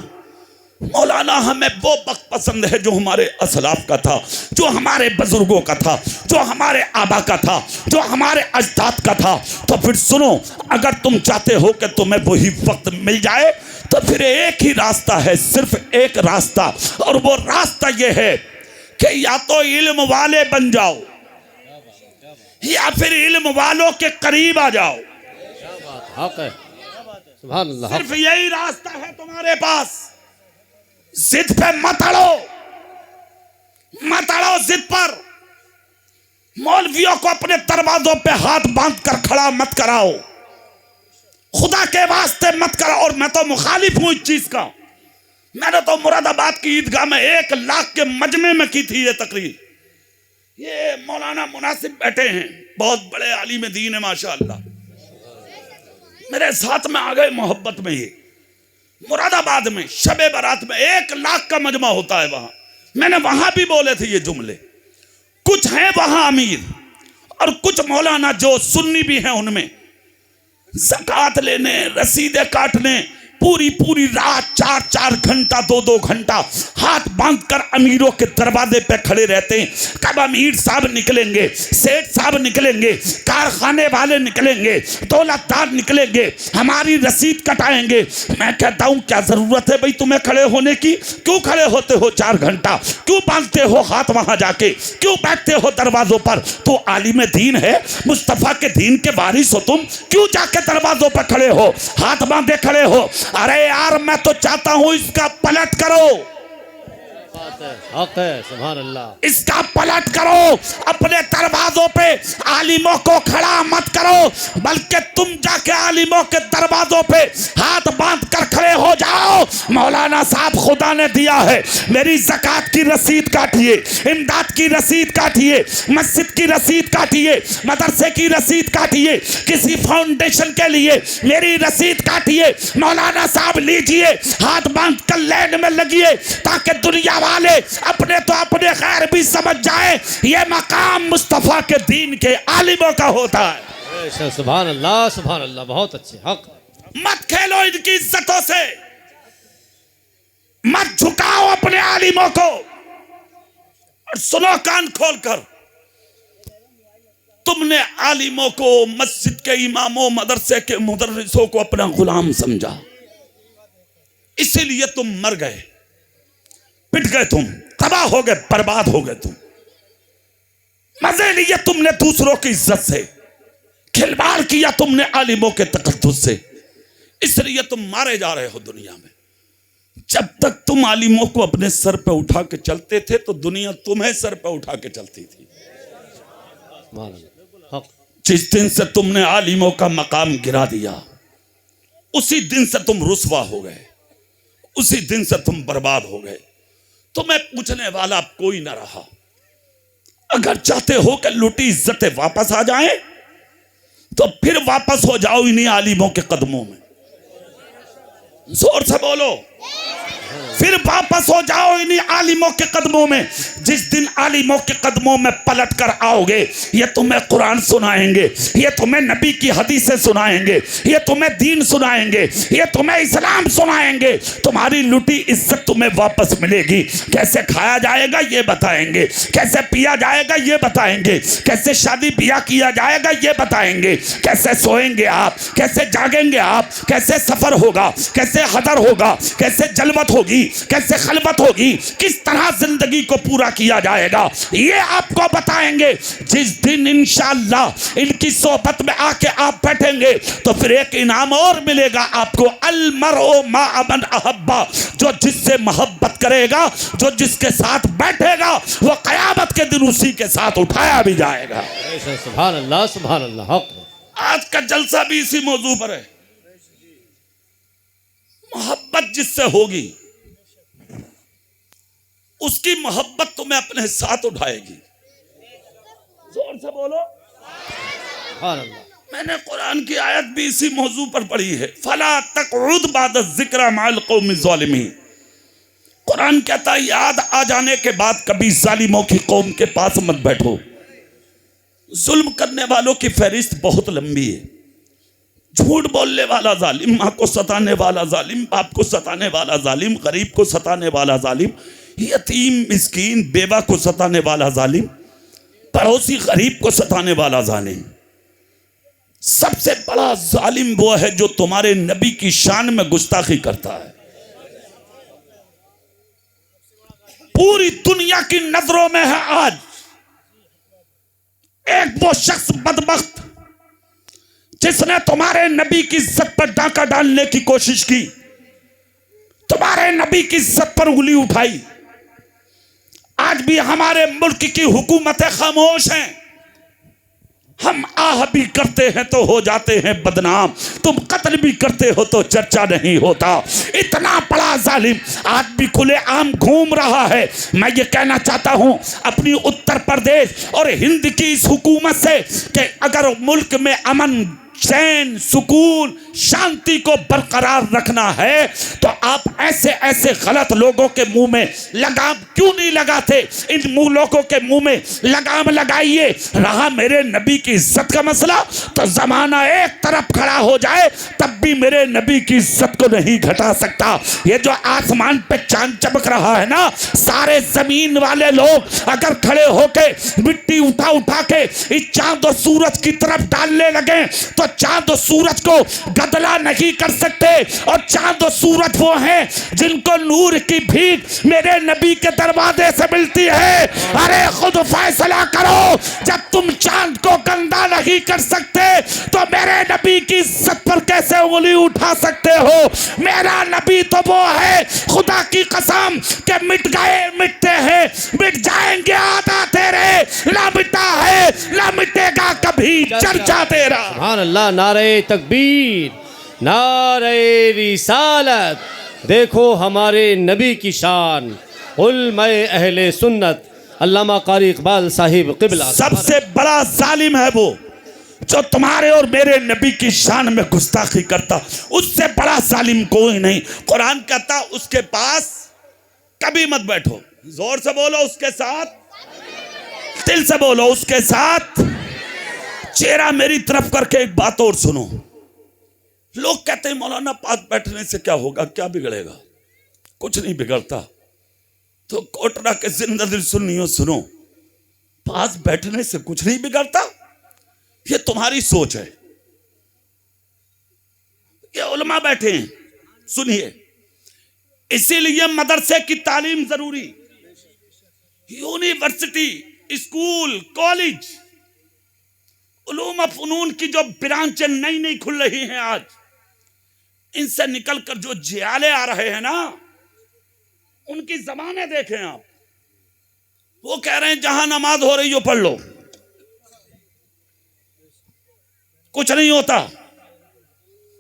मौलाना हमें वो वक्त पसंद है जो हमारे असलाफ का था, जो हमारे बुजुर्गों का था, जो हमारे आबा का था, जो हमारे अजदाद का था। तो फिर सुनो, अगर तुम चाहते हो कि तुम्हें वही वक्त मिल जाए तो फिर एक ही रास्ता है, सिर्फ एक रास्ता, और वो रास्ता ये है कि या तो इल्म वाले बन जाओ या फिर इल्म वालों के करीब आ जाओ। हक है, सुभान अल्लाह। सिर्फ यही रास्ता है तुम्हारे पास। जिद पे मत अड़ो, मत अड़ो जिद पर। मौलवियों को अपने दरवाजों पे हाथ बांध कर खड़ा मत कराओ, खुदा के वास्ते मत कराओ। और मैं तो मुखालिफ हूं इस चीज का। मैंने तो मुरादाबाद की ईदगाह में 1 लाख के मजमे में की थी ये तकरीर। ये मौलाना मुनासिब बैठे हैं, बहुत बड़े आलिम दीन है माशाअल्लाह, मेरे साथ में आ गए मोहब्बत में। ये मुरादाबाद में शबे बारात में 1 लाख का मजमा होता है वहां। मैंने वहां भी बोले थे ये जुमले। कुछ हैं वहां अमीर और कुछ मौलाना जो सुन्नी भी हैं, उनमें ज़कात लेने, रसीदे काटने, पूरी पूरी रात 4-4 घंटा 2-2 घंटा हाथ बांधकर अमीरों के दरवाजे पे खड़े रहते हैं। कब अमीर साहब निकलेंगे, सेठ साहब निकलेंगे, कारखाने वाले निकलेंगे, दौलतदार निकलेंगे, हमारी रसीद कटाएंगे। मैं कहता हूं क्या जरूरत है भाई तुम्हें खड़े होने की? क्यों खड़े होते हो 4 घंटा? क्यों बांधते हो हाथ वहां जाके? क्यों बैठते हो दरवाजों पर? तो आलिम दीन है, मुस्तफा के दीन के वारिस हो तुम, क्यों जाके दरवाजों पर खड़े हो, हाथ बांधे खड़े हो? अरे यार मैं तो चाहता हूं इसका पलट करो, हक है, सुभान अल्लाह। इसका पलट करो। अपने दरवाजों पे आलिमों को खड़ा मत करो, बल्कि तुम जाके आलिमों के दरवाजों पे हाथ बांध कर खड़े हो जाओ। मौलाना साहब खुदा ने दिया है, मेरी ज़कात की रसीद काटिए, इमदाद की रसीद काटिए, मस्जिद की रसीद काटिए, मदरसे की रसीद काटिए, किसी फाउंडेशन के लिए मेरी रसीद काटिए। मौलाना साहब लीजिए, हाथ बांध कर लाइन में लगिए, ताकि दुनिया वाले अपने तो अपने खैर भी समझ जाए ये मकाम मुस्तफा के दीन के आलिमों का होता है। सुभान अल्लाह, सुभान अल्लाह, बहुत अच्छे। हक, मत खेलो इनकी इज्जतों से, मत झुकाओ अपने आलिमों को। और सुनो कान खोलकर, तुमने आलिमों को, मस्जिद के इमामों, मदरसे के मुदर्रिसों को अपना गुलाम समझा, इसीलिए तुम मर गए, पिट गए, तुम तबाह हो गए, बर्बाद हो गए। तुम मजे लिए तुमने दूसरों की इज्जत से, खिलवाड़ किया तुमने आलिमों के तकद्दुस से, इसलिए तुम मारे जा रहे हो दुनिया में। जब तक तुम आलिमों को अपने सर पे उठा के चलते थे तो दुनिया तुम्हें सर पे उठा के चलती थी। जिस दिन से तुमने आलिमों का मकाम गिरा दिया, उसी दिन से तुम रुसवा हो गए, उसी दिन से तुम बर्बाद हो गए। तुम्हें पूछने वाला कोई ना रहा। अगर चाहते हो कि लूटी इज्जतें वापस आ जाएं, तो फिर वापस हो जाओ इन्हीं आलिमों के कदमों में। जोर से बोलो, फिर वापस हो जाओ इन्हीं आलिमों के कदमों में। जिस दिन आलिमों के कदमों में पलट कर आओगे, ये तुम्हें कुरान सुनाएंगे, ये तुम्हें नबी की हदीसें सुनाएंगे, ये तुम्हें दीन सुनाएंगे, ये तुम्हें इस्लाम सुनाएंगे। तुम्हारी लुटी इज्जत तुम्हें वापस मिलेगी। कैसे खाया जाएगा ये बताएंगे, कैसे पिया जाएगा ये बताएंगे, कैसे शादी ब्याह किया जाएगा ये बताएंगे, कैसे सोएंगे आप, कैसे जागेंगे आप, कैसे सफर होगा, कैसे हदर होगा, कैसे जलवत होगी, कैसे खलवत होगी, किस तरह जिंदगी को पूरा किया जाएगा, ये आपको बताएंगे। जिस दिन इंशाअल्लाह इनकी सोहबत में आके आप बैठेंगे तो फिर एक इनाम और मिलेगा आपको, अल मरओ मा मन अहब्बा। जो जिससे मोहब्बत करेगा, जो जिसके साथ बैठेगा, वो कयामत के दिन उसी के साथ उठाया भी जाएगा। सुभान अल्लाह, सुभान अल्लाह। आज का जलसा भी इसी मौजू पर है। मोहब्बत जिससे होगी, उसकी मोहब्बत तुम्हें अपने साथ उठाएगी। जोर से बोलो, सुभान अल्लाह। मैंने कुरान की आयत भी इसी मौजू पर पढ़ी है, फला तक़उद बाद ज़िक्र माल कौम ज़ालिमीन। कुरान कहता है याद आ जाने के बाद कभी जालिमों की कौम के पास मत बैठो। जुल्म करने वालों की फहरिस्त बहुत लंबी है। झूठ बोलने वाला जालिम, माँ को सताने वाला जालिम, बाप को सताने वाला जालिम, गरीब को सताने वाला जालिम, यतीम मिस्कीन बेवा को सताने वाला जालिम, पड़ोसी गरीब को सताने वाला जालिम। सबसे बड़ा जालिम वो है जो तुम्हारे नबी की शान में गुस्ताखी करता है। पूरी दुनिया की नजरों में है आज एक वो शख्स बदबख्त जिसने तुम्हारे नबी की इज्जत पर डाका डालने की कोशिश की, तुम्हारे नबी की इज्जत पर उंगली उठाई। आज भी हमारे मुल्क की हुकूमतें खामोश हैं। हम आह भी करते हैं तो हो जाते हैं बदनाम, तुम कत्ल भी करते हो तो चर्चा नहीं होता। इतना बड़ा जालिम आज भी खुले आम घूम रहा है। मैं ये कहना चाहता हूं अपनी उत्तर प्रदेश और हिंद की इस हुकूमत से कि अगर मुल्क में अमन, चैन, सुकून, शांति को बरकरार रखना है तो आप ऐसे ऐसे गलत लोगों के मुंह में लगाम क्यों नहीं लगाते? इन मुंह लोगों के मुंह में लगाम लगाइए। रहा मेरे नबी की इज्जत का मसला तो जमाना एक तरफ खड़ा हो जाए तब भी मेरे नबी की इज्जत को नहीं घटा सकता। ये जो आसमान पे चांद चमक रहा है ना, सारे जमीन वाले लोग अगर खड़े होके मिट्टी उठा उठा के इस चांद और सूरज की तरफ डालने लगे तो चांद और सूरज को गदला नहीं कर सकते। और चांद और सूरज वो हैं जिनको नूर की भीख मेरे नबी के दरवाजे से मिलती है। अरे खुद फैसला करो, जब तुम चांद को गंदा नहीं कर सकते तो मेरे नबी की इज्जत पर कैसे उंगली उठा सकते हो? मेरा नबी तो वो है खुदा की कसम के मिट गए मिटते हैं, मिट जाएंगे आधा तेरे, ना मिटा है ना मिटेगा कभी चर्चा तेरा। सुभान अल्लाह, नारे तकबीर, नारे रिसालत। देखो हमारे नबी की शान, उलमाए अहले सुन्नत अल्लामा कारी इकबाल साहिब क़िबला। सबसे बड़ा जालिम है वो जो तुम्हारे और मेरे नबी की शान में गुस्ताखी करता, उससे बड़ा जालिम कोई नहीं। कुरान कहता उसके पास कभी मत बैठो। जोर से बोलो उसके साथ, दिल से बोलो उसके साथ। चेहरा मेरी तरफ करके एक बात और सुनो। लोग कहते हैं मौलाना पास बैठने से क्या होगा, क्या बिगड़ेगा? कुछ नहीं बिगड़ता। तो कोटरा के जिंदा दिल सुन्नियों सुनो, पास बैठने से कुछ नहीं बिगड़ता। ये तुम्हारी सोच है। ये उलमा बैठे हैं, सुनिए। इसीलिए मदरसे की तालीम जरूरी, यूनिवर्सिटी, स्कूल, कॉलेज, उलूम फनून की जो ब्रांचें नई नई खुल रही हैं आज, इनसे निकलकर जो जियाले आ रहे हैं ना, उनकी जबानें देखें आप। वो कह रहे हैं जहां नमाज हो रही हो पढ़ लो, कुछ नहीं होता,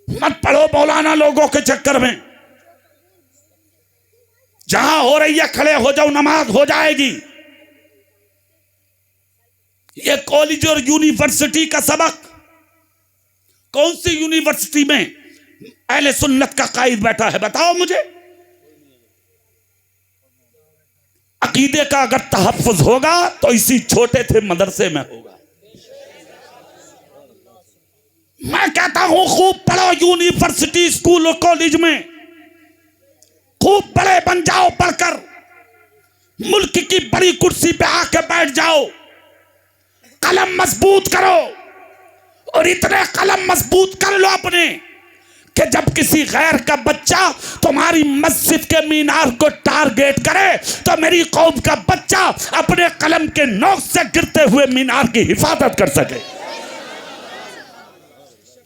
मत पढ़ो मौलाना लोगों के चक्कर में। जहां हो रही है खड़े हो जाओ, नमाज हो जाएगी। ये कॉलेज और यूनिवर्सिटी का सबक, कौन सी यूनिवर्सिटी में अहले सुन्नत का कायद बैठा है बताओ मुझे? अकीदे का अगर तहफ्फुज होगा तो इसी छोटे थे मदरसे में होगा। मैं कहता हूं खूब पढ़ो यूनिवर्सिटी, स्कूल और कॉलेज में, खूब बड़े बन जाओ पढ़कर, मुल्क की बड़ी कुर्सी पे आके बैठ जाओ, कलम मजबूत करो। और इतने कलम मजबूत कर लो अपने कि जब किसी गैर का बच्चा तुम्हारी मस्जिद के मीनार को टारगेट करे तो मेरी कौम का बच्चा अपने कलम के नोक से गिरते हुए मीनार की हिफाजत कर सके।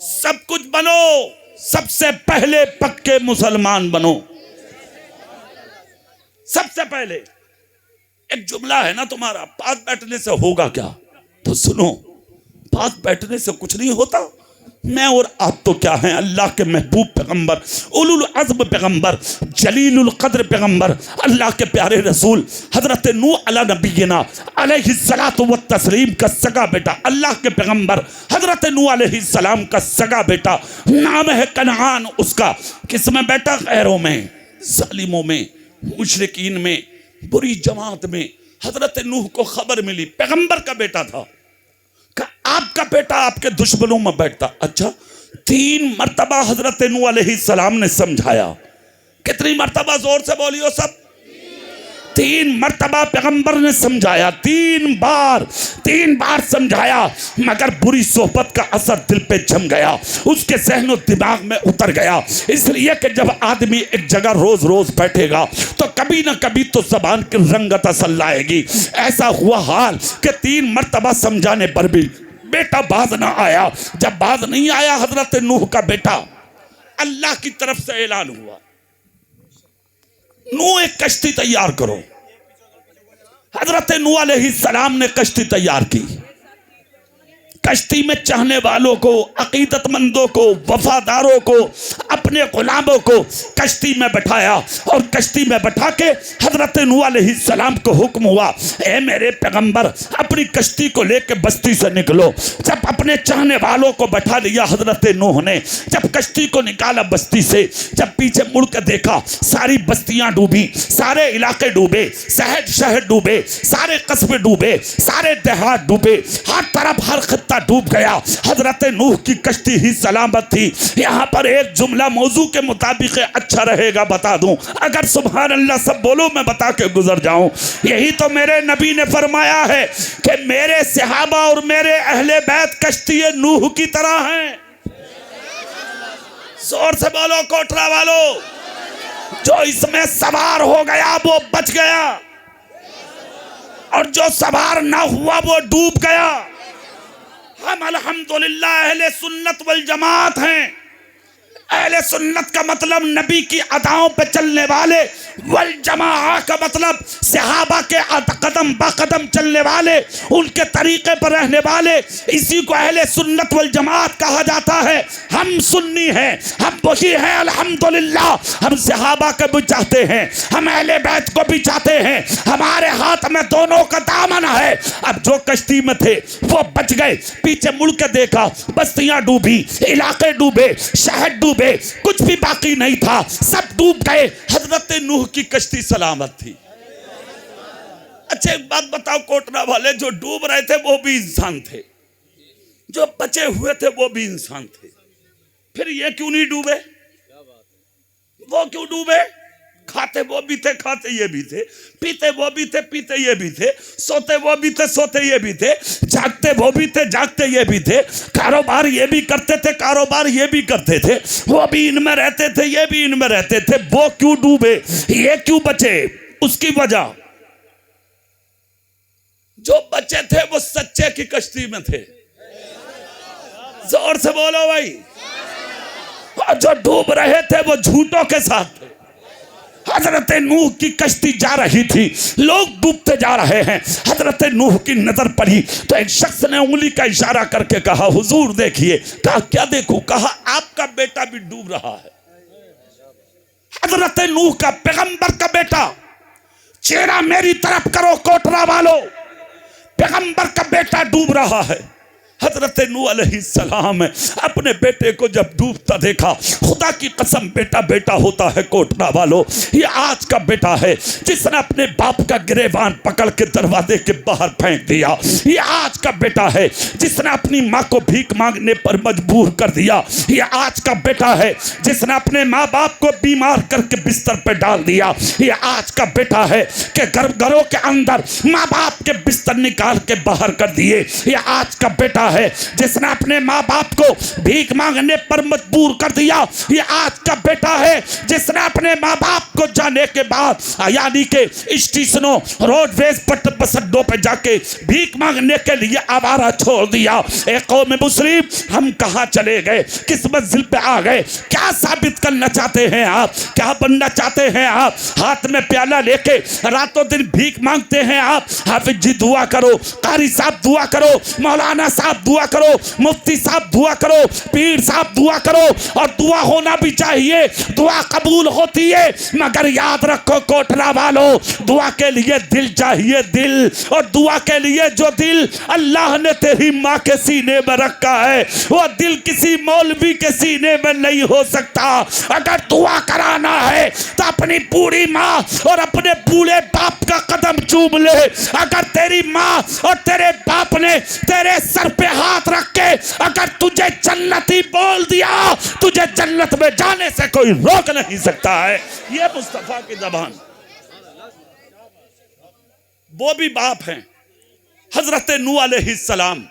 सब कुछ बनो, सबसे पहले पक्के मुसलमान बनो। सबसे पहले एक जुमला है ना तुम्हारा, पास बैठने से होगा क्या? तो सुनो, पास बैठने से कुछ नहीं होता। मैं और आप तो क्या हैं, अल्लाह के महबूब पैगंबर, उलुल अज़्म पैगंबर, जलीलुल क़द्र पैगंबर, अल्लाह के प्यारे रसूल हजरत नूह अला नबीना अलैहिस्सलातु व तस्लीम का सगा बेटा, अल्लाह के पैगंबर हजरत नूह अलैहिस्सलाम का सगा बेटा, नाम है कनान उसका। किसमें बेटा? गैरों में, जालिमों में, मुशरिकीन में, बुरी जमात में। हजरत नूह को खबर मिली, पैगंबर का बेटा था, आपका बेटा आपके दुश्मनों में बैठता। अच्छा, 3 मर्तबा हजरत नूह अलैहिस्सलाम ने समझाया। कितनी मर्तबा? जोर से बोलियो सब। 3 मर्तबा पैगंबर ने समझाया, 3 बार समझाया, मगर बुरी सोहबत का असर दिल पे जम गया, उसके ज़हन दिमाग में उतर गया। इसलिए कि जब आदमी एक जगह रोज रोज बैठेगा तो कभी ना कभी तो ज़बान की रंगत असल लाएगी। ऐसा हुआ हाल कि 3 मर्तबा समझाने पर भी बेटा बाज ना आया। जब बाज नहीं आया हजरत नूह का बेटा, अल्लाह की तरफ से ऐलान हुआ, नूह एक कश्ती तैयार करो। हजरत नूह अलैहिस्सलाम ने कश्ती तैयार की। कश्ती में चाहने वालों को, अकीदतमंदों को, वफादारों को, अपने गुलामों को कश्ती में बैठाया और कश्ती में बैठा के हजरत नूह अलैहिस्सलाम को हुक्म हुआ, ए मेरे पैगंबर, अपनी कश्ती को लेकर बस्ती से निकलो। जब अपने चाहने वालों को बैठा लिया हजरत नूह ने, जब कश्ती को निकाला बस्ती से, जब पीछे मुड़ कर देखा, सारी बस्तियां डूबी, सारे इलाके डूबे, शहर डूबे, सारे कस्बे डूबे, सारे देहात डूबे, हर तरफ हर खत्ता डूब गया। हजरत नूह की कश्ती ही सलामत थी। यहाँ पर एक जुमला मौजू के मुताबिक अच्छा रहेगा बता दूं, अगर सुभान अल्लाह सब बोलो मैं बता के गुजर जाऊं। यही तो मेरे नबी ने फरमाया है कि मेरे सहाबा और मेरे अहले बैत कश्ती नूह की तरह हैं। जोर से बोलो कोटरा वालों, जो इसमें सवार हो गया वो बच गया और जो सवार ना हुआ वो डूब गया। हम अल्हम्दुलिल्लाह अहले सुन्नत वल जमात हैं। अहले सुन्नत का मतलब नबी की अदाओं पे चलने वाले, वल जमाआ का मतलब सहाबा के कदम ब कदम चलने वाले, उनके तरीके पर रहने वाले, इसी को अहले सुन्नत वल जमात कहा जाता है। हम सुन्नी हैं, हम वही हैं अल्हम्दुलिल्लाह। हम सहाबा को भी चाहते हैं, हम अहले बैत को भी चाहते हैं, हमारे हाथ में दोनों का दामन है। अब जो कश्ती में थे वो बच गए, पीछे मुड़ के देखा, बस्तियां डूबी, इलाके डूबे, शहर डूबे, कुछ भी बाकी नहीं था, सब डूब गए। हजरत नूह की कश्ती सलामत थी। अच्छा एक बात बताओ कोटरा वाले, जो डूब रहे थे वो भी इंसान थे, जो बचे हुए थे वो भी इंसान थे, फिर ये क्यों नहीं डूबे? वो क्यों डूबे? खाते वो भी थे, खाते ये भी थे, पीते वो भी थे, पीते ये भी थे, सोते वो भी थे, सोते ये भी थे, जागते वो भी थे, जागते ये भी थे, कारोबार ये भी करते थे, कारोबार ये भी करते थे, वो भी इनमें रहते थे, ये भी इनमें रहते थे। वो क्यों डूबे, ये क्यों बचे? उसकी वजह, जो बचे थे वो सच्चे की कश्ती में थे। जोर से बोलो भाई। और जो डूब रहे थे वो झूठों के साथ थे। हजरत नूह की कश्ती जा रही थी, लोग डूबते जा रहे हैं। हजरत नूह की नजर पड़ी तो एक शख्स ने उंगली का इशारा करके कहा, हुजूर देखिए। कहा क्या देखूं? कहा आपका बेटा भी डूब रहा है। हजरत नूह का, पैगंबर का बेटा, चेहरा मेरी तरफ करो कोटरा वालों, पैगंबर का बेटा डूब रहा है। हजरत नूह अलैहिस्सलाम अपने बेटे को जब डूबता देखा, खुदा की कसम बेटा बेटा होता है कोटरा वालों। ये आज का बेटा है जिसने अपने बाप का गिरेबान पकड़ के दरवाजे के बाहर फेंक दिया। ये आज का बेटा है जिसने अपनी माँ को भीख मांगने पर मजबूर कर दिया। ये आज का बेटा है जिसने अपने माँ बाप को बीमार करके बिस्तर पर डाल दिया। ये आज का बेटा है कि घरों के अंदर माँ बाप के बिस्तर निकाल के बाहर कर दिए। ये आज का बेटा है जिसने अपने माँ बाप को भीख मांगने पर मजबूर कर दिया। ये आज का बेटा है जिसने अपने माँ बाप को जाने के बाद, यानी के स्टेशनों, रोडवेज पर बस अड्डों पर जाके भीख मांगने के लिए आवारा छोड़ दिया। एक कौम मुस्लिम, हम कहाँ चले गए, किस मंजिल पे आ गए? क्या साबित करना चाहते हैं आप? क्या बनना चाहते हैं आप? हाथ में प्याला लेके रातों दिन भीख मांगते हैं आप। हाफिज जी दुआ करो, कारी साहब दुआ करो, मौलाना साहब दुआ करो, मुफ्ती साहब दुआ करो, पीर साहब दुआ करो। और दुआ होना भी चाहिए, दुआ कबूल होती है, मगर याद रखो कोटरा वालों, दुआ के लिए दिल चाहिए, दिल। और दुआ के लिए जो दिल अल्लाह ने तेरी माँ के सीने में रखा है, वो दिल किसी मौलवी के सीने में नहीं हो सकता। अगर दुआ कराना है तो अपनी बूढ़ी माँ और अपने बूढ़े बाप का कदम चूम ले। अगर तेरी माँ और तेरे बाप ने तेरे सर पे पे हाथ रख के अगर तुझे जन्नती बोल दिया, तुझे जन्नत में जाने से कोई रोक नहीं सकता है। ये मुस्तफा की ज़बान। वो भी बाप हैं, हजरत नूह अलैहिस्सलाम।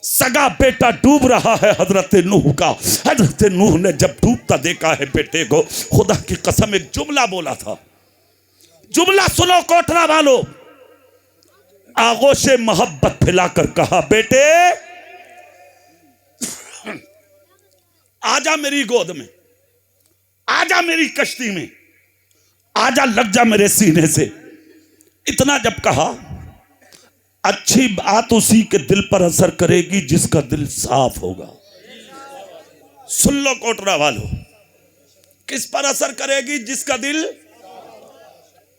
सगा बेटा डूब रहा है हजरत नूह का। हजरत नूह ने जब डूबता देखा है बेटे को, खुदा की कसम एक जुमला बोला था। जुमला सुनो कोटरा वालों, आगोश मोहब्बत फैलाकर कहा, बेटे आजा मेरी गोद में, आजा मेरी कश्ती में, आजा लग जा मेरे सीने से। इतना जब कहा, अच्छी बात उसी के दिल पर असर करेगी जिसका दिल साफ होगा। सुन लो कोटरा वालों, किस पर असर करेगी? जिसका दिल।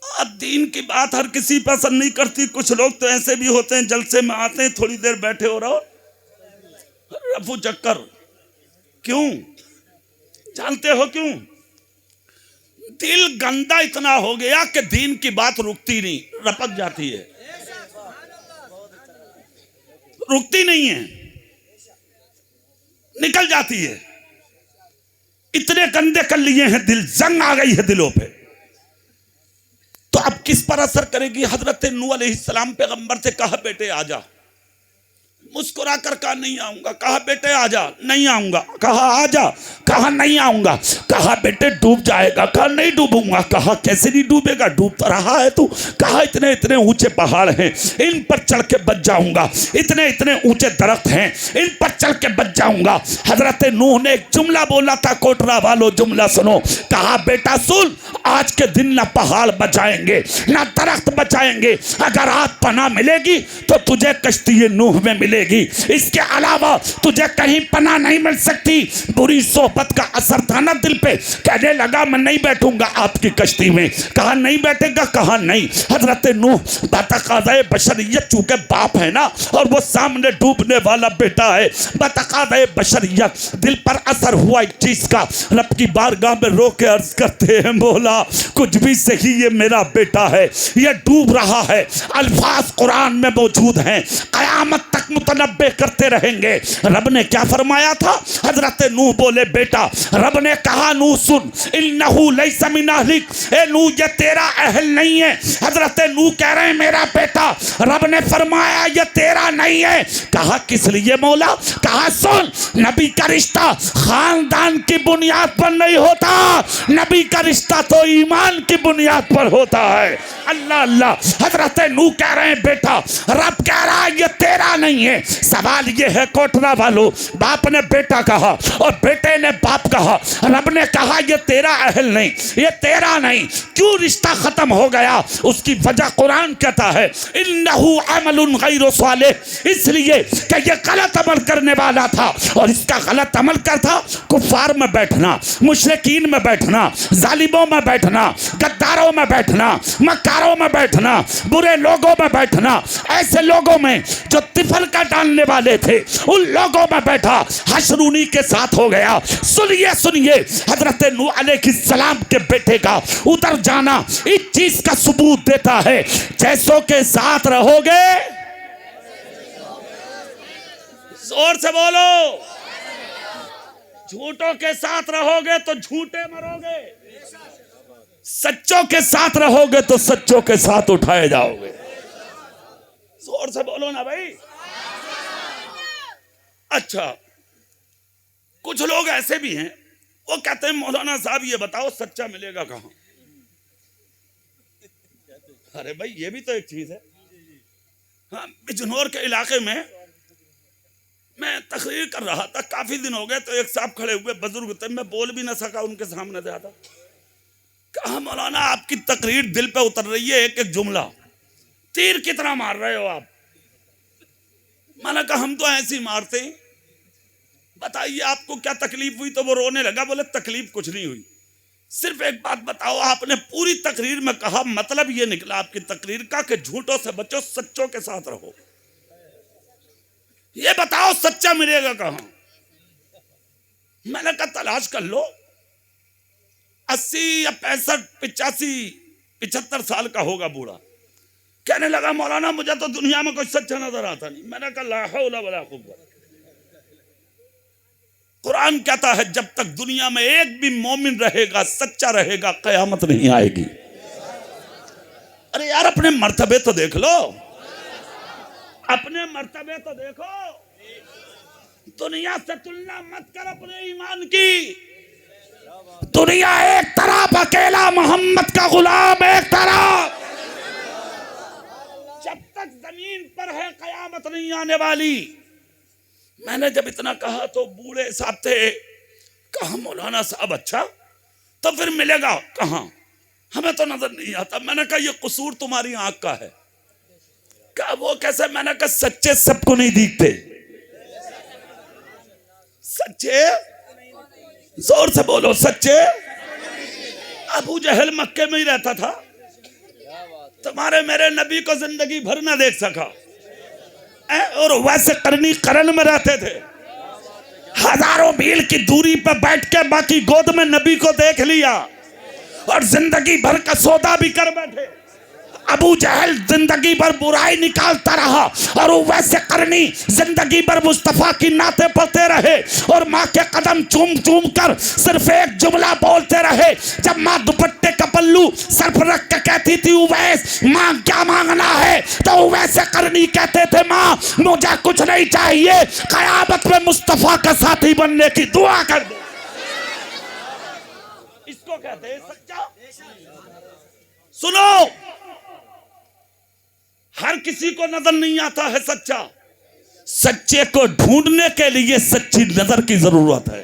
अब दीन की बात हर किसी पसंद नहीं करती। कुछ लोग तो ऐसे भी होते हैं, जलसे में आते हैं, थोड़ी देर बैठे हो रहो, रफू चक्कर। क्यों? जानते हो क्यों? दिल गंदा इतना हो गया कि दीन की बात रुकती नहीं, रपक जाती है, रुकती नहीं है, निकल जाती है। इतने गंदे कर लिए हैं दिल, जंग आ गई है दिलों पे। तो अब किस पर असर करेगी? हजरत नूह अलैहिस्सलाम पैगंबर से कहा, बेटे आजा। मुस्कुरा कर कहा, नहीं आऊंगा। कहा, बेटे आजा। नहीं आऊंगा। कहा, आजा। कहा, नहीं आऊंगा। कहा, बेटे डूब जाएगा। कहा, नहीं डूबूंगा। कहा, कैसे नहीं डूबेगा, डूब तो रहा है तू। कहा, इतने इतने ऊंचे पहाड़ हैं, इन पर चढ़ के बच जाऊंगा। इतने इतने ऊंचे दरख्त हैं, इन पर चढ़ के बच जाऊंगा। हजरत नूह ने एक जुमला बोला था, कोटरा वालों जुमला सुनो। कहा, बेटा सुन, आज के दिन ना पहाड़ बचाएंगे ना दरख्त बचाएंगे, अगर आज पनाह मिलेगी तो तुझे कश्ती नूह में मिलेगी, इसके अलावा तुझे कहीं पनाह नहीं मिल सकती। बुरी सोहबत का असर था ना दिल पे, कहने लगा मैं नहीं बैठूंगा आपकी कश्ती में। कहा, नहीं बैठेगा। कहा, नहीं। हजरत नूह बतकाज़े बशरियत, चूंकि बाप है ना और वो सामने डूबने वाला बेटा है, बतकाज़े बशरियत दिल पर असर हुआ इस चीज का। रब की बारगाह में रो के अर्ज करते हैं, मौला कुछ भी सही, ये मेरा बेटा है, ये डूब रहा है। अल्फाज कुरान में मौजूद हैं, कयामत तक मुतनब्बे करते रहेंगे। रब ने क्या फरमाया था? हजरत नूह बोले, बेटा, रब ने कहा, नूह सुन, इन्नहु लैसा मिन अहलिक, ए नूह ये तेरा अहल नहीं है। हजरत नूह कह रहे हैं मेरा बेटा, रब ने फरमाया ये तेरा नहीं है। कहा, किस लिए मौला? कहा, सुन, नबी का रिश्ता खानदान की बुनियाद पर नहीं होता, नबी का रिश्ता तो ईमान की बुनियाद पर होता है। अल्लाह अल्लाह। हजरत नूह कह रहे हैं, बेटा, रब कह रहा है ये तेरा नहीं है। सवाल ये है कोटरा वालों, बाप ने बेटा कहा और बेटे ने बाप कहा, रब ने कहा ये तेरा अहल नहीं, ये तेरा नहीं। क्यों रिश्ता खत्म हो गया? उसकी वजह कुरान कहता है, इन्नहु अमलुन गैरु सालिह, इसलिए कि ये गलत अमल करने वाला था। और इसका गलत अमल क्या था? कुफार में बैठना, मुशरिकीन में बैठना, जालिमों में बैठना, गद्दारों में बैठना, मक्कारों में बैठना, बुरे लोगों में बैठना, ऐसे लोगों में जो तिफल का डालने वाले थे, उन लोगों में बैठा, हशरूनी के साथ हो गया। सुनिए सुनिए, हजरत नूह अलैहिस्सलाम के बेटे का उतर जाना इस चीज का सबूत देता है, जैसों के साथ रहोगे, जोर से बोलो, झूठों के साथ रहोगे तो झूठे मरोगे, सच्चों के साथ रहोगे तो सच्चों के साथ उठाए जाओगे। जोर से बोलो ना भाई। अच्छा, कुछ लोग ऐसे भी हैं, वो कहते हैं मौलाना साहब ये बताओ सच्चा मिलेगा कहां? अरे भाई ये भी तो एक चीज है। हाँ, बिजनौर के इलाके में मैं तकरीर कर रहा था, काफी दिन हो गए, तो एक साहब खड़े हुए, बुजुर्ग थे, मैं बोल भी ना सका उनके सामने ज्यादा। कहा, मौलाना आपकी तकरीर दिल पे उतर रही है, एक एक जुमला, तीर कितना मार रहे हो आप? मैंने कहा, हम तो ऐसे ही मारते हैं, बताइए आपको क्या तकलीफ हुई? तो वो रोने लगा, बोले तकलीफ कुछ नहीं हुई, सिर्फ एक बात बताओ, आपने पूरी तकरीर में कहा, मतलब ये निकला आपकी तकरीर का कि झूठों से बचो, सच्चों के साथ रहो। ये बताओ सच्चा मिलेगा कहां? मैंने कहा तलाश कर लो, 80 या 65, 85, 75 साल का होगा बूढ़ा, कहने लगा मौलाना मुझे तो दुनिया में कोई सच्चा नजर आता नहीं। मैंने कहा ला हौला वला कुव्वत। कुरान कहता है जब तक दुनिया में एक भी मोमिन रहेगा, सच्चा रहेगा, कयामत नहीं आएगी। अरे यार अपने मर्तबे तो देख लो, अपने मर्तबे तो देखो। दुनिया से तुलना मत कर अपने ईमान की। दुनिया एक तरफ, अकेला मोहम्मद का गुलाम एक तरफ। जब तक जमीन पर है कयामत नहीं आने वाली। मैंने जब इतना कहा तो बूढ़े साहब थे, कहा मौलाना साहब अच्छा तो फिर मिलेगा कहां, हमें तो नजर नहीं आता। मैंने कहा ये कसूर तुम्हारी आंख का है। कहा वो कैसे? मैंने कहा सच्चे सबको नहीं दिखते। सच्चे जोर से बोलो, सच्चे। अबू जहल मक्के में ही रहता था, तुम्हारे मेरे नबी को जिंदगी भर ना देख सका, और वैसे करनी करन में रहते थे। हजारों मील की दूरी पर बैठ के बाकी गोद में नबी को देख लिया और जिंदगी भर का सौदा भी कर बैठे। अबू जहल जिंदगी भर बुराई निकालता रहा और वैसे करनी जिंदगी भर मुस्तफा की नाते पढ़ते रहे और माँ के कदम चूम चूम कर सिर्फ एक जुमला बोलते रहे। जब माँ दुपट्टे का पल्लू सर पर रख के कहती थी उवैस माँ क्या मांगना है, तो उवैसे करनी कहते थे माँ मुझे कुछ नहीं चाहिए, कयामत में मुस्तफा का साथी बनने की दुआ कर दो। इसको कहते हैं सच्चा। सुनो, हर किसी को नजर नहीं आता है सच्चा। सच्चे को ढूंढने के लिए सच्ची नजर की जरूरत है।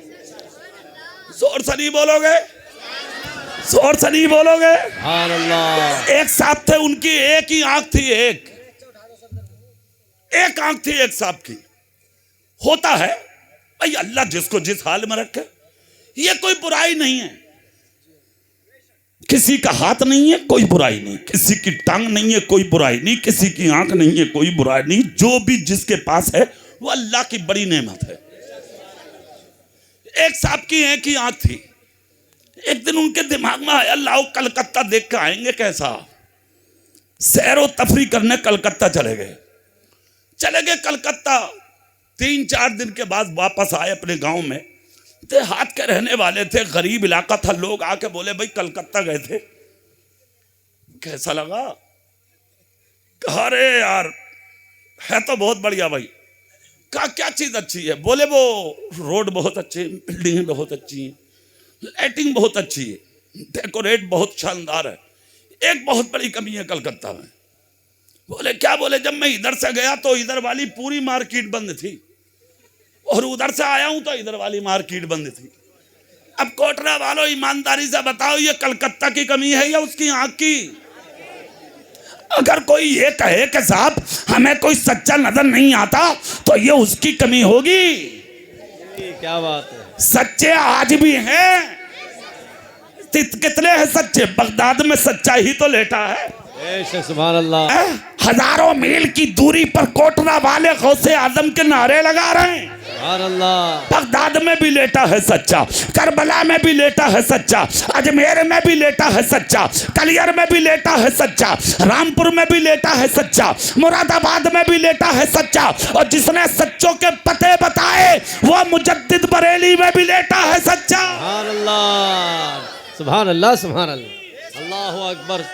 जोर से नहीं बोलोगे? जोर से नहीं बोलोगे? एक साहब थे, उनकी एक ही आंख थी, एक आंख थी एक साहब की। होता है भाई, अल्लाह जिसको जिस हाल में रखे, ये कोई बुराई नहीं है। किसी का हाथ नहीं है कोई बुराई नहीं, किसी की टांग नहीं है कोई बुराई नहीं, किसी की आंख नहीं है कोई बुराई नहीं। जो भी जिसके पास है वो अल्लाह की बड़ी नेमत है। एक साहब की एक ही आंख थी। एक दिन उनके दिमाग में आया लाओ कलकत्ता देख के आएंगे कैसा। सैर व तफरी करने कलकत्ता चले गए कलकत्ता। 3-4 दिन के बाद वापस आए अपने गांव में। देहात के रहने वाले थे, गरीब इलाका था। लोग आके बोले भाई कलकत्ता गए थे, कैसा लगा? कहा अरे यार है तो बहुत बढ़िया भाई। कहा क्या चीज अच्छी है? बोले वो रोड बहुत अच्छे, बिल्डिंग बहुत अच्छी है, लाइटिंग बहुत अच्छी है, डेकोरेट बहुत शानदार है। एक बहुत बड़ी कमी है कलकत्ता में। बोले क्या? बोले जब मैं इधर से गया तो इधर वाली पूरी मार्केट बंद थी और उधर से आया हूं तो इधर वाली मार्केट बंद थी। अब कोटरा वालों ईमानदारी से बताओ ये कलकत्ता की कमी है या उसकी आंख की? अगर कोई ये कहे कि साहब हमें कोई सच्चा नजर नहीं आता तो ये उसकी कमी होगी। क्या बात है। सच्चे आज भी हैं। कितने हैं सच्चे? बगदाद में सच्चा ही तो लेटा है। सुभान अल्लाह। हजारों मील की दूरी पर कोटरा वाले गौसे आजम के नारे लगा रहे हैं। बगदाद में भी लेटा है सच्चा, करबला में भी लेटा है सच्चा, अजमेर में भी लेटा है सच्चा, कलियर में भी लेटा है सच्चा, रामपुर में भी लेटा है सच्चा, मुरादाबाद में भी लेटा है सच्चा, और जिसने सच्चों के पते बताए वो मुजद्दिद बरेली में भी लेटा है सच्चा। सुभान अल्लाह, सुभान अल्लाह, अल्लाहु अकबर।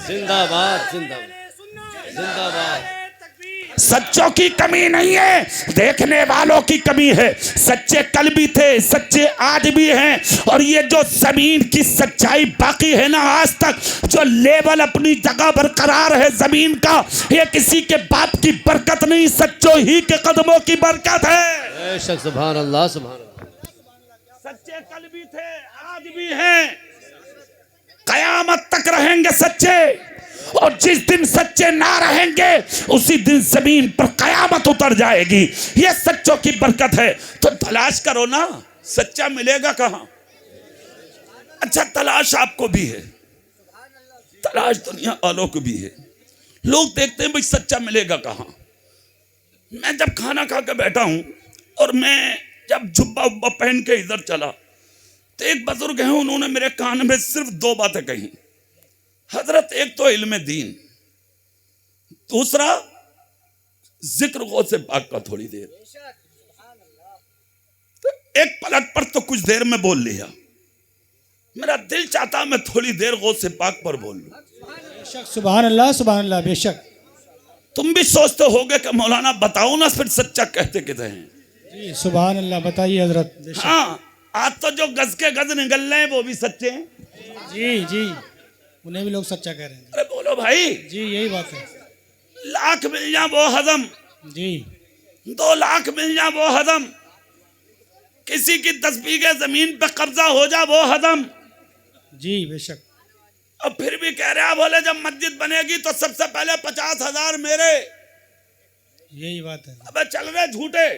जिंदाबाद जिंदाबाद जिंदाबाद। सच्चों की कमी नहीं है, देखने वालों की कमी है। सच्चे कल भी थे, सच्चे आज भी हैं। और ये जो जमीन की सच्चाई बाकी है ना आज तक, जो लेवल अपनी जगह बरकरार है जमीन का, ये किसी के बाप की बरकत नहीं, सच्चों ही के कदमों की बरकत है। सुभान अल्लाह, सुभान अल्लाह। सच्चे कल भी थे, आज भी हैं, कयामत तक रहेंगे सच्चे। और जिस दिन सच्चे ना रहेंगे उसी दिन जमीन पर कयामत उतर जाएगी। ये सच्चों की बरकत है। तो तलाश करो ना, सच्चा मिलेगा कहां? अच्छा तलाश आपको भी है, तलाश दुनिया वालों को भी है। लोग देखते हैं भाई सच्चा मिलेगा कहां। मैं जब खाना खा के बैठा हूं और मैं जब जुब्बा उब्बा पहन के इधर चला तो एक बुजुर्ग हैं, उन्होंने मेरे कान में सिर्फ 2 बातें कही। हजरत, एक तो इल्म दीन, दूसरा जिक्र गौसे पाक का थोड़ी देर। तो एक पलट पर तो कुछ देर में बोल लिया, मेरा दिल चाहता मैं थोड़ी देर गौसे पाक पर बोल लूं। बेशक, सुभान अल्लाह, बेशक। तुम भी सोचते होगे कि मौलाना बताओ ना फिर सच्चा कहते किधर हैं। जी सुभान अल्लाह, बताइए हजरत। बेशक। हाँ, आज तो जो गज के गज निकल रहे हैं वो भी सच्चे हैं। जी जी, उन्हें भी लोग सच्चा कह रहे हैं। अरे बोलो भाई, जी यही बात है। लाख मिल जा वो हजम, जी 2 लाख मिल जा वो हजम, किसी की 10 बीघे जमीन पे कब्जा हो जा वो हजम। जी बेशक। और फिर भी कह रहा, बोले जब मस्जिद बनेगी तो सबसे पहले 50,000 मेरे। यही बात है। अबे चल रहे झूठे,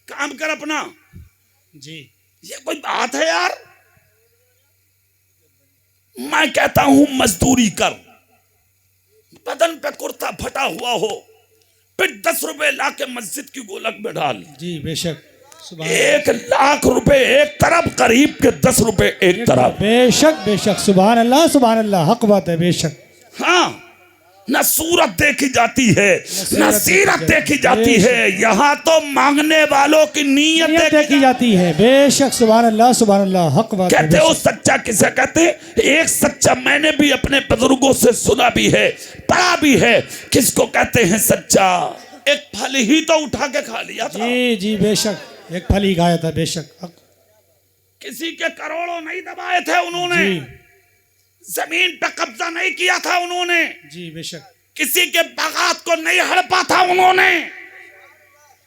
काम कर अपना। जी ये कोई बात है यार? मैं कहता हूं मजदूरी कर, बदन पे कुर्ता फटा हुआ हो, फिर 10 रुपए ला के मस्जिद की गोलक में डाल। जी बेशक। सुभान 1 लाख रुपए एक तरफ, करीब के 10 रुपए एक तरफ। बेशक बेशक, सुभान अल्लाह, हक बात है। बेशक। हाँ, न सूरत देखी जाती है न सीरत देखी जाती है, यहाँ तो मांगने वालों की नीयत देखी जाती है। बेशक, सुभान अल्लाह, हक बात है। कहते हो सच्चा किसे कहते हैं? एक सच्चा मैंने भी अपने बुजुर्गों से सुना भी है, पढ़ा भी है। किसको कहते हैं सच्चा? एक फल ही तो उठा के खा लिया था। जी जी बेशक, एक फल ही खाया था। बेशक। हक। किसी के करोड़ों नहीं दबाए थे उन्होंने, जी जमीन पे कब्जा नहीं किया था उन्होंने, जी बेशक। किसी के बागात को नहीं हड़पा था उन्होंने।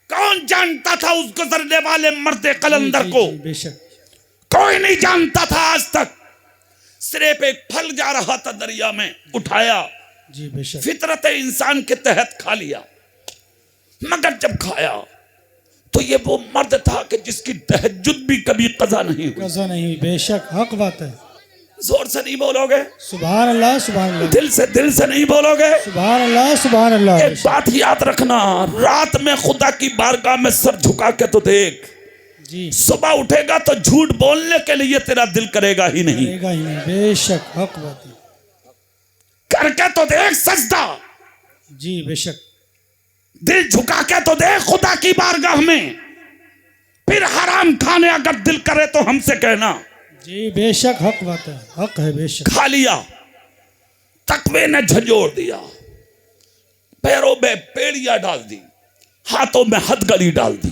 कौन जानता था उस गुजरने वाले मर्दे कलंदर को? बेशक। कोई नहीं जानता था आज तक। सिर्फ एक फल जा रहा था दरिया में, उठाया, जी बेशक। फितरत इंसान के तहत खा लिया। मगर जब खाया तो ये वो मर्द था कि जिसकी तहज्जुद भी कभी कज़ा नहीं हुई। कज़ा नहीं हुई। बेशक, हक बात है। जोर से नहीं बोलोगे? सुभान अल्लाह, दिल से नहीं बोलोगे? सुभान अल्लाह। एक बात याद रखना, रात में खुदा की बारगाह में सर झुका के तो देख। जी सुबह उठेगा तो झूठ बोलने के लिए तेरा दिल करेगा ही नहीं। बेशक, हक बात है। करके तो देख सजदा, जी बेशक। दिल झुका के तो देख खुदा की बारगाह में। फिर हराम खाने अगर दिल करे तो हमसे कहना। जी बेशक, हक बात है। हक है। बेशक। खा लिया, तकवे ने झंझोड़ दिया, पैरों में पेड़ियां डाल दी, हाथों में हथगड़ी डाल दी।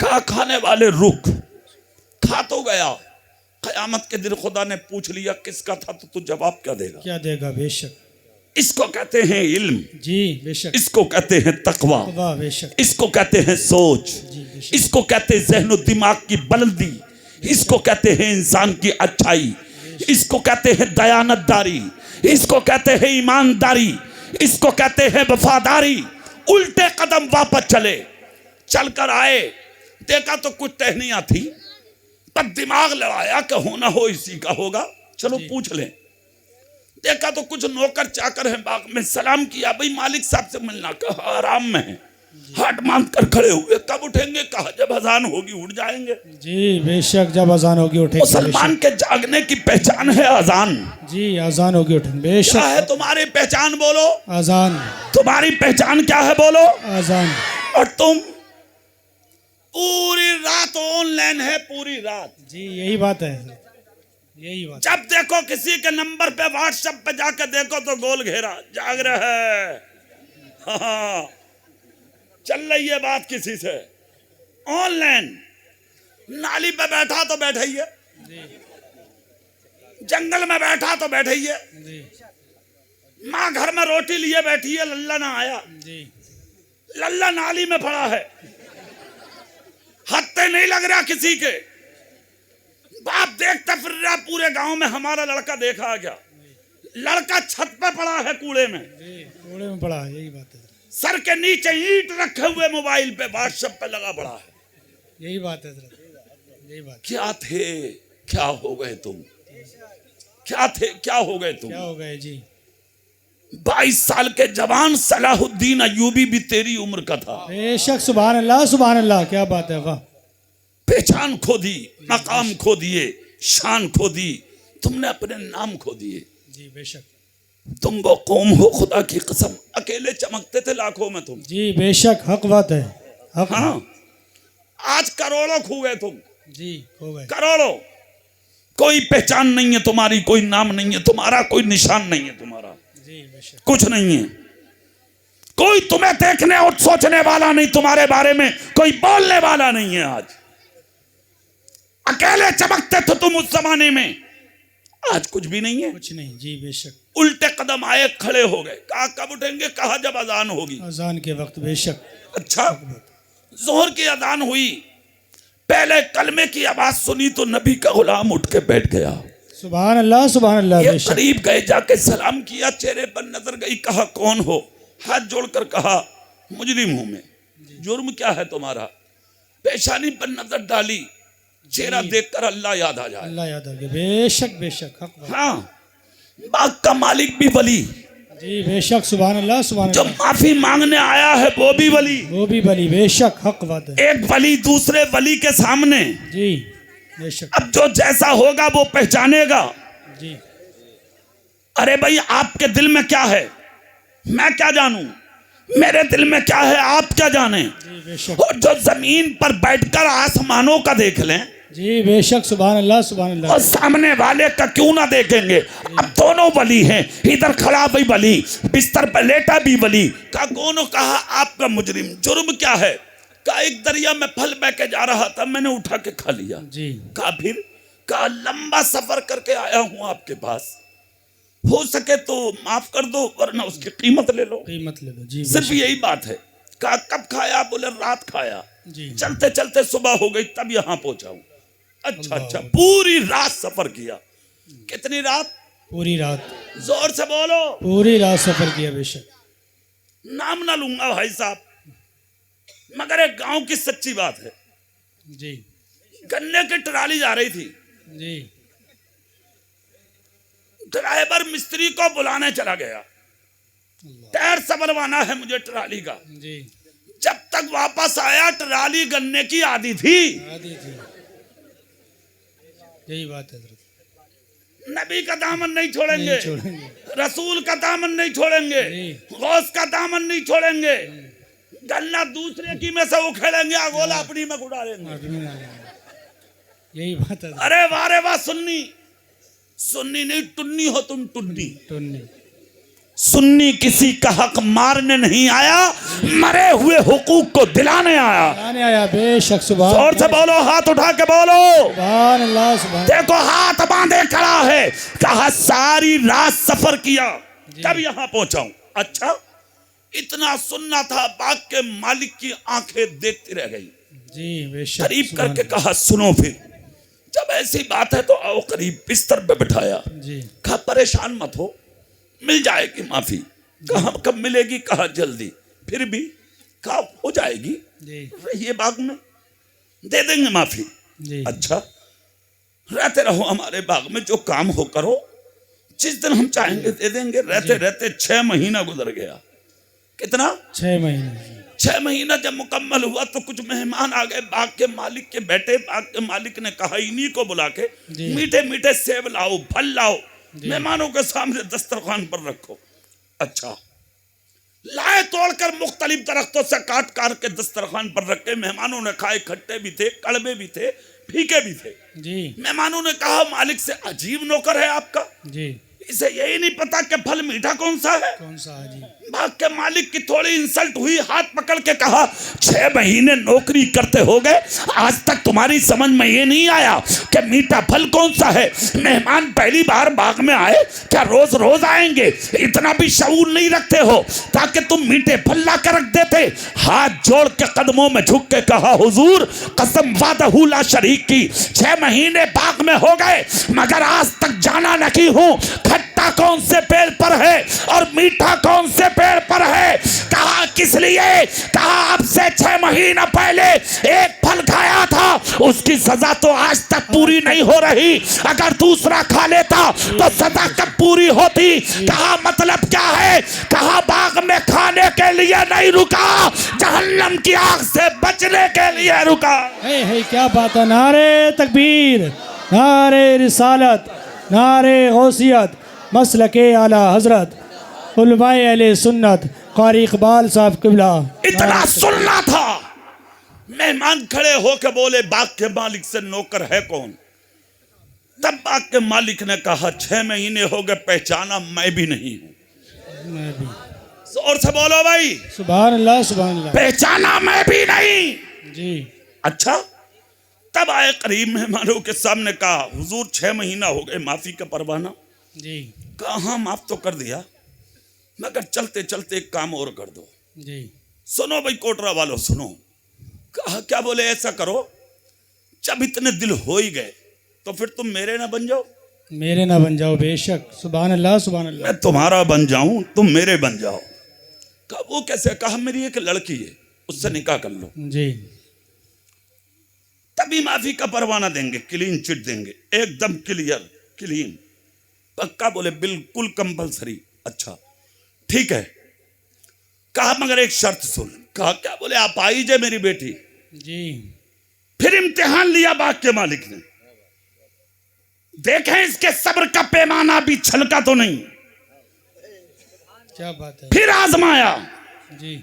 कहा खाने वाले रुक, खा तो गया। कयामत के दिन खुदा ने पूछ लिया किसका था, तो तू जवाब क्या देगा? क्या देगा? बेशक। इसको कहते हैं इल्म, जी बेशक। इसको कहते हैं तकवा, वाह बेशक। इसको कहते हैं सोच, जी बेशक। इसको कहते हैं ज़हन और दिमाग की बुलंदी, इसको कहते हैं इंसान की अच्छाई, इसको कहते हैं दयानतदारी, इसको कहते हैं ईमानदारी, इसको कहते हैं वफादारी। उल्टे कदम वापस चले, चलकर आए, देखा तो कुछ टहनियां थी, पर दिमाग लगाया कि होना हो इसी का होगा, चलो पूछ लें। देखा तो कुछ नौकर चाकर हैं, बाग में सलाम किया, भाई मालिक साहब से मिलना। कहा आराम में है, हाथ मांग कर खड़े हुए। कब उठेंगे? कहा जब अजान होगी उठ जाएंगे। जी बेशक, जब अजान होगी उठेंगे। मुसलमान के जागने की पहचान है अजान। जी अजान होगी उठेंगे। बेशक। क्या है तुम्हारी पहचान? बोलो। अजान। तुम्हारी पहचान क्या है? बोलो। अजान। और तुम पूरी रात ऑनलाइन है, पूरी रात। जी यही बात है। यही बात। जब देखो किसी के नंबर पे व्हाट्सएप पे जाकर देखो तो गोल घेरा, जाग रहा है। हाँ, चल रही है बात किसी से ऑनलाइन। नाली पे बैठा तो बैठा ही है, जंगल में बैठा तो बैठा ही है, माँ घर में रोटी लिए बैठी है, लल्ला ना आया, लल्ला नाली में पड़ा है, हत्ते नहीं लग रहा किसी के। बाप देखता फिर रहा पूरे गांव में, हमारा लड़का देखा क्या? लड़का छत पे पड़ा है कूड़े में, कूड़े में पड़ा है। यही बात है। सर के नीचे ईंट रखे हुए मोबाइल पे व्हाट्सएप पे लगा पड़ा है। यही बात है। यही बात। क्या थे, क्या हो गए तुम? क्या थे, क्या हो गए तुम? क्या हो गए? जी 22 साल के जवान सलाहुद्दीन अयूबी भी तेरी उम्र का था। बेशक, सुभान अल्लाह, सुभान अल्लाह। क्या बात है। वाह। पहचान खो दी, मकाम खो दिए, शान खो दी, तुमने अपने नाम खो दिए। जी बेशक। तुम वो कौम हो खुदा की कसम, अकेले चमकते थे लाखों में तुम। जी बेशक, हक बात है, हक। हाँ, आज करोड़ों खो गए तुम। जी हो गए। करोड़ों, कोई पहचान नहीं है तुम्हारी, कोई नाम नहीं है तुम्हारा, कोई निशान नहीं है तुम्हारा, जी बेशक। कुछ नहीं है। कोई तुम्हें देखने और सोचने वाला नहीं, तुम्हारे बारे में कोई बोलने वाला नहीं है। आज अकेले चमकते थे तुम उस जमाने में, आज कुछ भी नहीं है। कुछ नहीं। जी बेशक। उल्टे कदम आए, खड़े हो गए। कहा कब उठेंगे? कहा जब अजान होगी। अजान के वक्त। बेशक। अच्छा, जोहर की अजान हुई, पहले कलमे की आवाज सुनी तो नबी का गुलाम उठ के बैठ गया। सुभान अल्लाह, सुभान अल्लाह। ये बेशक। करीब गए, जाके सलाम किया, चेहरे पर नजर गई, कहा कौन हो? हाथ जोड़कर कहा मुजरिम हूं मैं। जुर्म क्या है तुम्हारा? पेशानी पर नजर डाली, चेहरा देखकर अल्लाह याद आ जाए। अल्लाह याद आ गया। बेशक बेशक, हक बात। हाँ, बाग का मालिक भी वली, जी बेशक। सुभान अल्लाह, सुभान जो अल्लाह। माफी मांगने आया है वो भी वली। वो भी बली। बेशक, हक बात है। एक वली दूसरे वली के सामने, जी बेशक। अब जो जैसा होगा वो पहचानेगा। जी अरे भाई, आपके दिल में क्या है मैं क्या जानूं, मेरे दिल में क्या है आप क्या जाने। जी बेशक। और जो जमीन पर बैठकर आसमानों का देख लें जी बेशक। सुभान अल्लाह, सुभान अल्लाह। और सामने वाले का क्यों ना देखेंगे। अब दोनों वली हैं, इधर खड़ा भी वली, बिस्तर पर लेटा भी वली। का कौन? कहा आपका मुजरिम। जुर्म क्या है? का एक दरिया में फल बह के जा रहा था, मैंने उठा के खा लिया। जी। का फिर? का लंबा सफर करके आया हूं आपके पास, हो सके तो माफ कर दो वरना उसकी कीमत ले लो। कीमत ले लो। जी सिर्फ बेशक। यही बात है। का कब खाया? बोले रात खाया। जी। चलते चलते सुबह हो गई तब यहां पहुंचा हूं। अच्छा अल्लाह। अच्छा, पूरी रात सफर किया। कितनी रात? पूरी रात। जोर से बोलो। पूरी रात सफर किया। बेशक। नाम ना लूंगा भाई साहब, मगर एक गांव की सच्ची बात है। जी। गन्ने की ट्राली जा रही थी, जी। ड्राइवर मिस्त्री को बुलाने चला गया, टायर संभलवाना है मुझे ट्राली का। जी। जब तक वापस आया ट्राली गन्ने की आधी थी। आदि थी। यही बात है हज़रत। नबी का दामन नहीं छोड़ेंगे, नहीं छोड़ेंगे। रसूल का दामन नहीं छोड़ेंगे, नहीं। गौस का दामन नहीं छोड़ेंगे। गन्ना दूसरे की में से उखेड़ेंगे, अगोला अपनी में उड़ा लेंगे। यही बात है। अरे वाह रे वाह, सुन्नी सुन्नी नहीं टुन्नी हो तुम, टुन्नी। टुन्नी। सुन्नी किसी का हक मारने नहीं आया, मरे हुए हुकूक को दिलाने आया। आने आया। बेशक। सुभान। जोर से बोलो, हाथ उठा के बोलो। सुभान अल्लाह, सुभान। देखो हाथ बांधे खड़ा है, कहा सारी रात सफर किया तब यहां पहुंचा हूं। अच्छा, इतना सुनना था, बाग के मालिक की आंखें देखती रह गई। जी बेशक। करीब सुभान करके कहा सुनो फिर, जब ऐसी बात है तो आओ करीब। बिस्तर पे बिठाया, जी। कहा परेशान मत हो, मिल जाएगी माफी। कहा कब मिलेगी? कहा जल्दी। फिर भी कहा हो जाएगी, जी। रहिए बाग में, दे देंगे माफी। जी। अच्छा, रहते रहो हमारे बाग में, जो काम हो करो, जिस दिन हम चाहेंगे दे देंगे। रहते रहते 6 महीना गुजर गया। कितना? 6 महीने। 6 महीना जब मुकम्मल हुआ तो कुछ मेहमान आ गए, बाग के मालिक के बेटे। बाग के मालिक ने कहा इन्हीं को बुला के जी। मीठे मीठे सेब लाओ, फल लाओ, मेहमानों के सामने दस्तरखान पर रखो। अच्छा, लाए तोड़कर मुख्तलिफ दरख्तों से काट काट के दस्तरखान पर रखे। मेहमानों ने खाए, खट्टे भी थे, कड़वे भी थे, फीके भी थे। जी। मेहमानों ने कहा मालिक से, अजीब नौकर है आपका, जी। इसे यही नहीं पता कि फल मीठा कौन सा है। कौन सा है? जी। बाग के मालिक की थोड़ी इंसल्ट हुई, हाथ पकड़ के कहा 6 महीने नौकरी करते हो गए, आज तक तुम्हारी समझ में ये नहीं आया कि मीठा फल कौन सा है। मेहमान पहली बार बाग में आए, क्या रोज रोज आएंगे? इतना भी शऊर नहीं रखते हो ताकि तुम मीठे फल ला कर रख देते। हाथ जोड़ के कदमों में झुक के कहा हुजूर कसम वादहू ला शरीक की, 6 महीने बाग में हो गए मगर आज तक जाना नहीं हूं खट्टा कौन से पेड़ पर है और मीठा कौन से पेड़ पर है। कहा किस लिए? कहा अब से 6 महीना पहले एक फल खाया था, उसकी सजा तो आज तक पूरी नहीं हो रही, अगर दूसरा खा लेता तो सजा कब पूरी होती। कहा मतलब क्या है, कहा बाग में खाने के लिए नहीं रुका, जहन्नम की आग से बचने के लिए रुका। है क्या बात है। नारे तकबीर, नारे रिसालत, नारे गौसियत, मसलके आला हजरत, उलमाए अहले सुन्नत, कारी इकबाल साहब किबला। इतना सुनना था। मेहमान खड़े होकर बोले बाग के मालिक से नौकर है कौन। तब बाग के मालिक ने कहा 6 महीने हो गए, पहचाना मैं भी नहीं हूं। मैं भी। और से बोलो भाई, सुभान अल्लाह, सुभान अल्लाह। पहचाना मैं भी नहीं जी। अच्छा। तब आए करीब मेहमानों के सामने, कहा हुजूर 6 महीना हो गए, माफी का परवाना। जी। कहा हाँ माफ तो कर दिया, मगर चलते चलते एक काम और कर दो। जी। सुनो भाई कोटरा वालों सुनो। कहा क्या बोले, ऐसा करो जब इतने दिल हो ही गए तो फिर तुम मेरे ना बन जाओ। मेरे ना बन जाओ, बेशक। सुभान अल्लाह, सुभान अल्लाह। मैं तुम्हारा बन जाऊं, तुम मेरे बन जाओ। कहा वो कैसे। कहा मेरी एक लड़की है, उससे निकाह कर लो। जी। तभी माफी का परवाना देंगे, क्लीन चिट देंगे, एकदम क्लियर क्लीन पक्का। बोले बिल्कुल कंपलसरी। अच्छा ठीक है। कहा मगर एक शर्त सुन। कहा क्या। बोले आप आई जे मेरी बेटी। जी। फिर इम्तिहान लिया बाग के मालिक ने, देखें इसके सब्र का पैमाना भी छलका तो नहीं। क्या बात है। फिर आजमाया। जी।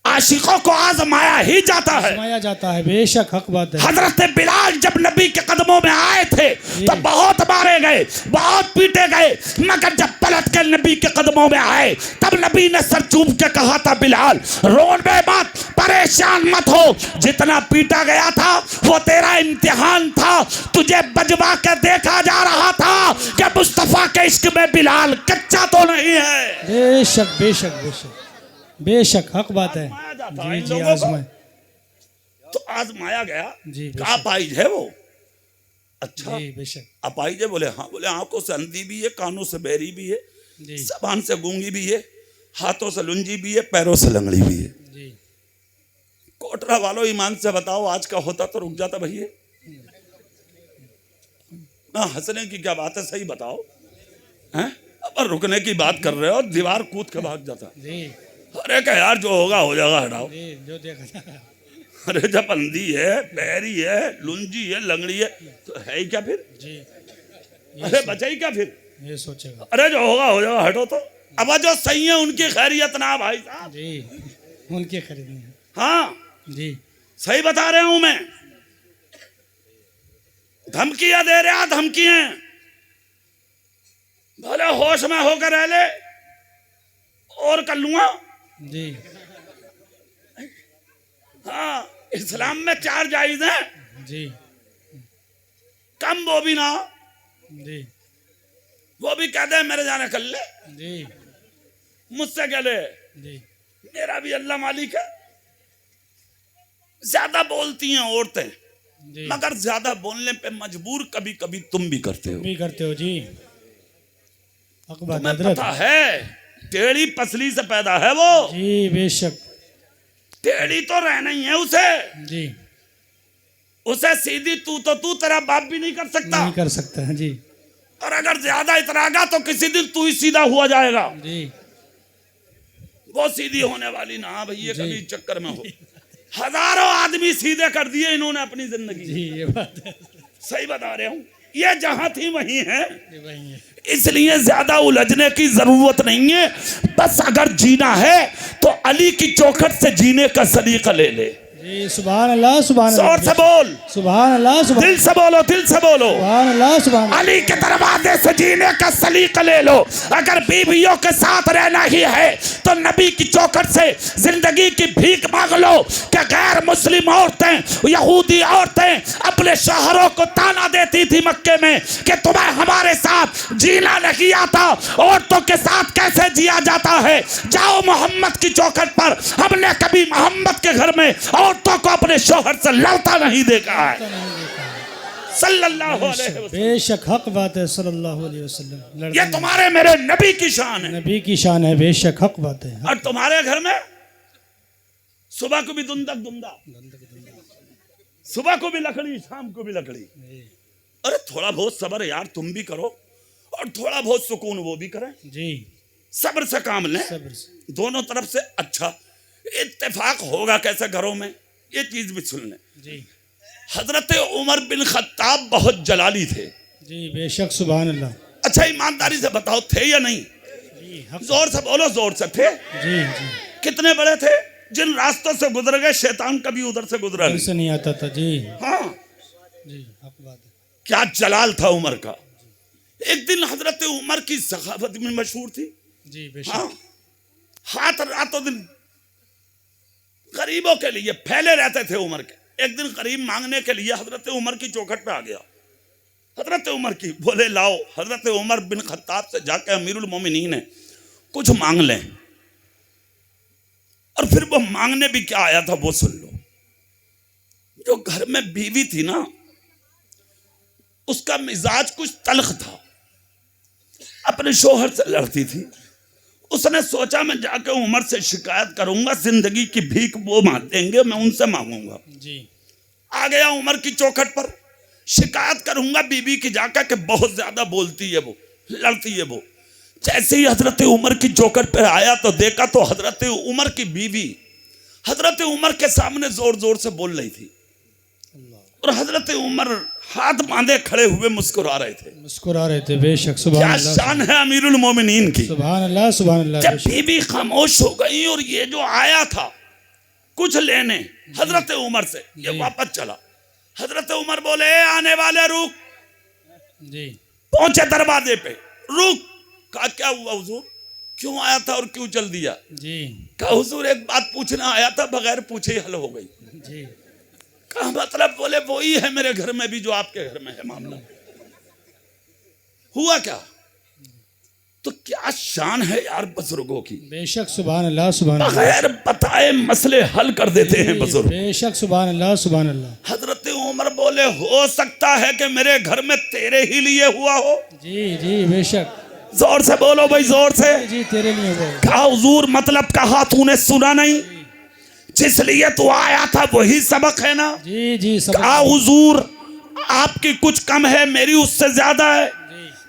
आशिकों को आजमाया ही जाता है, आजमाया जाता है, बेशक हक बात है। हजरत बिलाल जब नबी के कदमों में आए थे तो बहुत मारे गए, बहुत पीटे गए, मगर जब पलट के नबी के कदमों में आए तब नबी ने सर चूम के कहा था बिलाल रोन में मत, परेशान मत हो, जितना पीटा गया था वो तेरा इम्तिहान था, तुझे बजवा के देखा जा रहा था कि मुस्तफा के इश्क में बिलाल कच्चा तो नहीं है। बेशक बेशक बेशक बेशक हक बात है। आजमाया जाता है जी इन जी। लोगों को। आजमाए। तो आजमाया गया। जी, कहा पाइज है वो। अच्छा जी बेशक। अपाइज है। बोले हाँ। बोले आंखों से अंधी भी है, कानों से बहरी भी है, जी। जबान से गूंगी भी है, हाथों से लुंजी भी है, पैरों से लंगड़ी भी है। जी। कोटरा वालों ईमान से बताओ आज का होता तो रुक जाता भैया ना। हंसने की क्या बात है, सही बताओ हैं। अब रुकने की बात कर रहे हो, दीवार कूद के भाग जाता। जी। अरे क्या यार जो होगा हो जाएगा, हटाओ। जी जो देखा जाए। अरे जब अंधी है, बहरी है, लुंजी है, लंगड़ी है तो है ही क्या फिर। जी। अरे बचा ही क्या फिर। ये सोचेगा। अरे जो होगा हो जाएगा, हटो तो। अब जो सही है उनकी खैरियत ना भाई साहब। जी। उनके खरीदनी है। हाँ जी। सही बता रहा हूं मैं। धमकियां दे रहा, धमकियां। भले होश में होकर रह ले और कर लूंगा। जी। हाँ इस्लाम में 4 जायज हैं, जी। कम वो भी ना। जी। वो भी कहते हैं मेरे जाने कर ले, जी। मुझसे कह ले, जी। मेरा भी अल्लाह मालिक है। ज्यादा बोलती हैं औरतें, जी। मगर ज्यादा बोलने पे मजबूर कभी कभी तुम भी करते हो। भी करते हो जी। हक बात तुम्हें हजरत। पता है टेढ़ी पसली से पैदा है वो। जी बेशक। टेढ़ी तो रहना ही है उसे। जी। उसे सीधी तू तेरा बाप भी नहीं कर सकता। नहीं कर सकता है। जी। और अगर ज्यादा इतरागा तो किसी दिन तू ही सीधा हुआ जाएगा। जी। वो सीधी होने वाली ना भैया, जी। कभी चक्कर में हो। हजारों आदमी सीधे कर दिए इन्होंने अपनी जिंदगी। जी ये बात है। सही बता रहा हूँ, ये जहां थी वहीं है, ये वही है। इसलिए ज्यादा उलझने की जरूरत नहीं है। बस अगर जीना है तो अली की चौखट से जीने का सलीका ले ले। जी सुभान अल्लाह, सुभान जोर से अल्लाह, बोल, सुभान अल्लाह, सुभान दिल से बोलो, दिल से बोलो। सुभान अल्लाह, सुभान अल्लाह। अली के दरवाजे से जीने का सलीका ले लो। अगर बीवियों के साथ रहना ही है तो नबी की चौखट से जिंदगी की भीख मांग लो कि गैर मुस्लिम औरतें, यहूदी औरतें अपने शोहरों को ताना देती थी मक्के में कि तुम्हें हमारे साथ जीना नहीं आता, औरतों के साथ कैसे जिया जाता है। जाओ मोहम्मद की चौखट पर। हमने कभी मोहम्मद के घर में औरतों को अपने शोहर से लड़ता नहीं देखा है। सल्लल्लाहु अलैहि वसल्लम। बेशक हक बात है सल्लल्लाहु अलैहि वसल्लम। ये तुम्हारे मेरे नबी की शान है। नबी की शान है, बेशक हक बात है। और तुम्हारे घर में सुबह को भी धुंधक धुंधा, सुबह को भी लकड़ी, शाम को भी लकड़ी। अरे थोड़ा बहुत सब्र यार तुम भी करो, और थोड़ा बहुत सुकून वो भी करें जी। सब्र से काम लें, सब्र से। दोनों तरफ से। अच्छा इत्तेफाक होगा कैसे घरों में, ये चीज भी सुन लें जी। हजरत उमर बिन खत्ताब बहुत जलाली थे जी बेशक, सुभान अल्लाह। अच्छा ईमानदारी से बताओ थे या नहीं? जी हक। जोर से बोलो, जोर से थे। जी जी। कितने बड़े थे? जिन रास्तों से गुजर गए शैतान कभी उधर से गुजरा घर नहीं। से नहीं आता था जी। हाँ जी हक बात है। क्या जलाल था उमर का। एक दिन हजरत उमर की सखावत में मशहूर थी। जी बेशक। हाँ, हाथ रातों दिन गरीबों के लिए फैले रहते थे उमर के। एक दिन गरीब मांगने के लिए हजरत उमर की चौखट पे आ गया। हजरत उमर की बोले लाओ। हजरत उमर बिन खत्ताब से जाके अमीरुल मोमिनीन है कुछ मांग लें। और फिर वो मांगने भी क्या आया था वो सुन लो। जो घर में बीवी थी ना, उसका मिजाज कुछ तल्ख था, अपने शोहर से लड़ती थी। उसने सोचा मैं जाके उमर से शिकायत करूंगा, जिंदगी की भीख वो देंगे, मैं उनसे मांगूंगा। जी। आ गया उमर की चौखट पर, शिकायत करूंगा बीबी की जाकर के बहुत ज्यादा बोलती है वो, लड़ती है वो। जैसे ही हजरत उमर की चौखट पे आया तो देखा तो हजरत उमर की बीवी हजरत उमर के सामने जोर जोर से बोल रही थी, और हजरत उमर हाथ बांधे खड़े हुए मुस्कुरा रहे थे। मुस्कुरा रहे थे बेशक, सुभान क्या अल्लाह। शान है अमीरुल मोमिनीन की। सुभान अल्लाह, सुभान अल्लाह। जब बेशक। बीबी खामोश हो गई और ये जो आया था कुछ लेने हजरत उमर से, ये वापस चला। हजरत उमर बोले आने वाले रुक। जी। पहुंचे दरवाजे पे, रुक। कहा क्या हुआ हुजूर, क्यों आया था और क्यों चल दिया? जी। कहा हुजूर एक बात पूछना आया था, बगैर पूछे ही हल हो गई। जी। कहा मतलब? बोले वही है मेरे घर में भी जो आपके घर में है मामला। हुआ क्या? तो क्या शान है यार बुजुर्गों की, बेशक, सुभान अल्लाह, सुभान अल्लाह। बगैर बताए मसले हल कर देते हैं बुजुर्ग। बेशक, सुभान अल्लाह, सुभान अल्लाह। हजरत उमर बोले हो सकता है कि मेरे घर में तेरे ही लिए हुआ हो। जी जी बेशक। जोर से बोलो भाई, जोर से। जी तेरे लिए वो। कहा हुजूर मतलब कहा तूने सुना नहीं, जिस लिए तू आया था वही सबक है ना? जी जी सब। कहा हुजूर आपकी कुछ कम है, मेरी उससे ज्यादा है।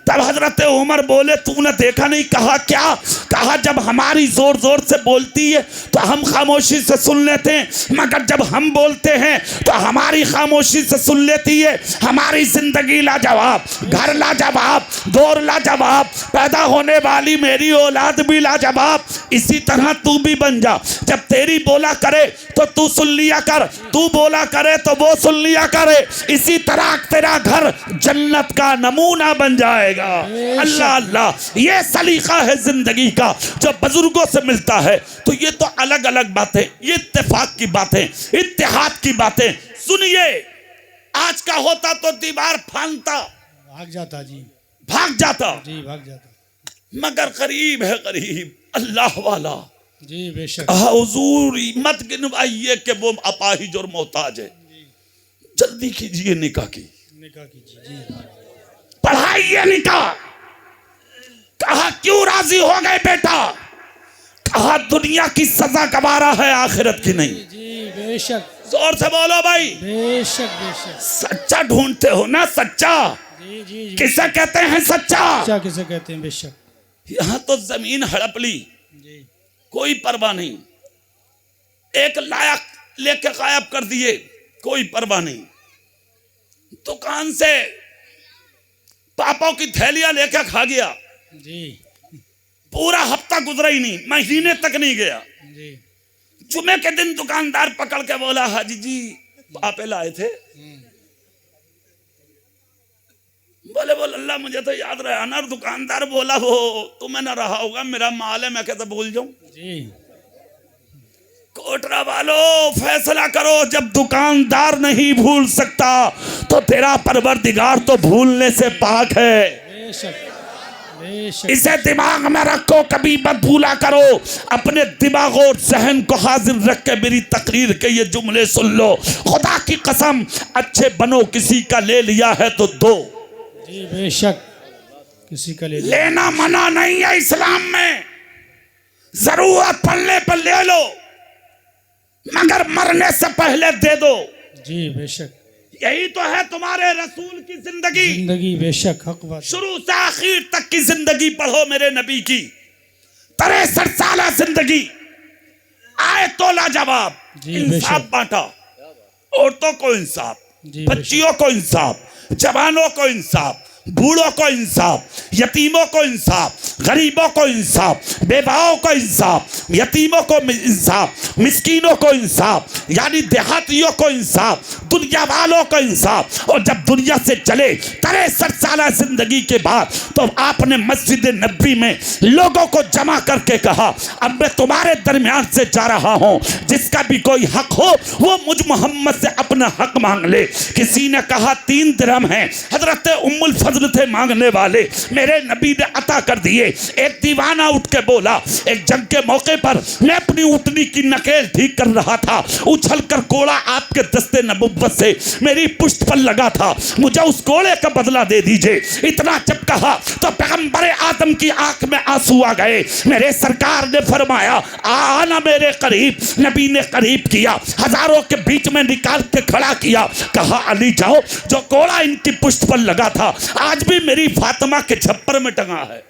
तब हजरत उमर बोले तूने देखा नहीं? कहा क्या? कहा जब हमारी जोर जोर से बोलती है तो हम खामोशी से सुन लेते हैं, मगर जब हम बोलते हैं तो हमारी खामोशी से सुन लेती है। हमारी जिंदगी लाजवाब, घर लाजवाब, दौर लाजवाब, पैदा होने वाली मेरी औलाद भी लाजवाब। इसी तरह तू भी बन जा। जब तेरी बोला करे तो तू सुन लिया कर, तू बोला करे तो वो सुन लिया करे। इसी तरह तेरा घर जन्नत का नमूना बन जाएगा। अल्लाह अल्लाह, ये सलीका है जिंदगी का जो बुजुर्गों से मिलता है। तो ये तो अलग अलग बातें, ये इत्तेफाक की बातें, इत्तेहाद की बातें। सुनिए, आज का होता तो दीवार फांदता, भाग जाता जी। भाग जाता, जी भाग जाता। मगर करीब है, करीब अल्लाह वाला। जी बेशक। कहा हुजूर मत गिनवाइए कि वो अपाहिज और मोहताज है, जल्दी कीजिए निकाह की, निकाह कीजिए। जी। पढ़ाइए निकाह। कहा क्यों राजी हो गए बेटा? कहा दुनिया की सजा गवारा है, आखिरत की नहीं। जी बेशक। जोर से बोलो भाई। बेशक बेशक। सच्चा ढूंढते हो ना? सच्चा जी जी जी। किसे कहते हैं? सच्चा। क्या किसे कहते हैं? बेशक। यहां तो जमीन हड़प ली, जी। कोई परवाह नहीं। एक लायक लेके गायब कर दिए, कोई परवाह नहीं। दुकान से पापों की थैलियां लेकर खा गया, जी। पूरा हफ्ता गुजरा ही नहीं, महीने तक नहीं गया। जी। जुमे के दिन दुकानदार पकड़ के बोला हाजी जी पापे लाए थे। बोले बोल अल्लाह मुझे तो याद रहा ना। दुकानदार बोला वो तुम्हें ना रहा होगा, मेरा माल है, मैं कैसे भूल जाऊं। जी। कोटरा वालों फैसला करो, जब दुकानदार नहीं भूल सकता तो तेरा परवरदिगार तो भूलने से पाक है। बेशक बेशक। इसे दिमाग में रखो, कभी मत भूला करो। अपने दिमाग और जहन को हाजिर रख के मेरी तकरीर के ये जुमले सुन लो। खुदा की कसम, अच्छे बनो, किसी का ले लिया है तो दो। जी बेशक, किसी का ले लो। लेना मना नहीं है इस्लाम में, जरूरत पड़ने पर ले लो, मरने से पहले दे दो। जी बेशक, यही तो है तुम्हारे रसूल की जिंदगी। जिंदगी बेशक हक बात। शुरू से आखिर तक की जिंदगी पढ़ो मेरे नबी की, 63 साल जिंदगी। आए तो लाजवाब, जी, इंसाफ बेशक। बांटा, औरतों को इंसाफ, जी, बच्चियों को इंसाफ, जवानों को इंसाफ, बूढ़ों को इंसाफ, यतीमों को इंसाफ, गरीबों को इंसाफ, बेवाओं को इंसाफ, यतीमों को इंसाफ, मिस्कीनों को इंसाफ, यानी देहातियों को इंसाफ, दुनिया वालों को इंसाफ। और जब दुनिया से चले 63 साल जिंदगी के बाद, तो आपने मस्जिद नबी में लोगों को जमा करके कहा, अब मैं तुम्हारे दरमियान से जा रहा हूं, जिसका भी कोई हक हो वो मुझ मोहम्मद से अपना हक मांग ले। किसी ने कहा 3 दिरहम है, हजरत उम्मुल फजल थे मांगने वाले, मेरे नबी ने अता कर दिए। एक दीवाना उठ के बोला, एक जंग के मौके पर मैं अपनी ऊँटनी की नकेल ठीक कर रहा था, उछल कर कोड़ा आपके दस्ते नबुव्वत से मेरी पुष्ट पर लगा था, मुझे उस कोड़े का बदला दे दीजिए। इतना जब कहा तो पैगंबर आदम की आंख में आंसू आ गए। मेरे सरकार ने फरमाया, आना मेरे करीब। नबी ने करीब किया, हजारों के बीच में निकाल के खड़ा किया, कहा अली जाओ, जो कोड़ा इनकी पुष्ट पर लगा था आज भी मेरी फातिमा के छप्पर में टंगा है।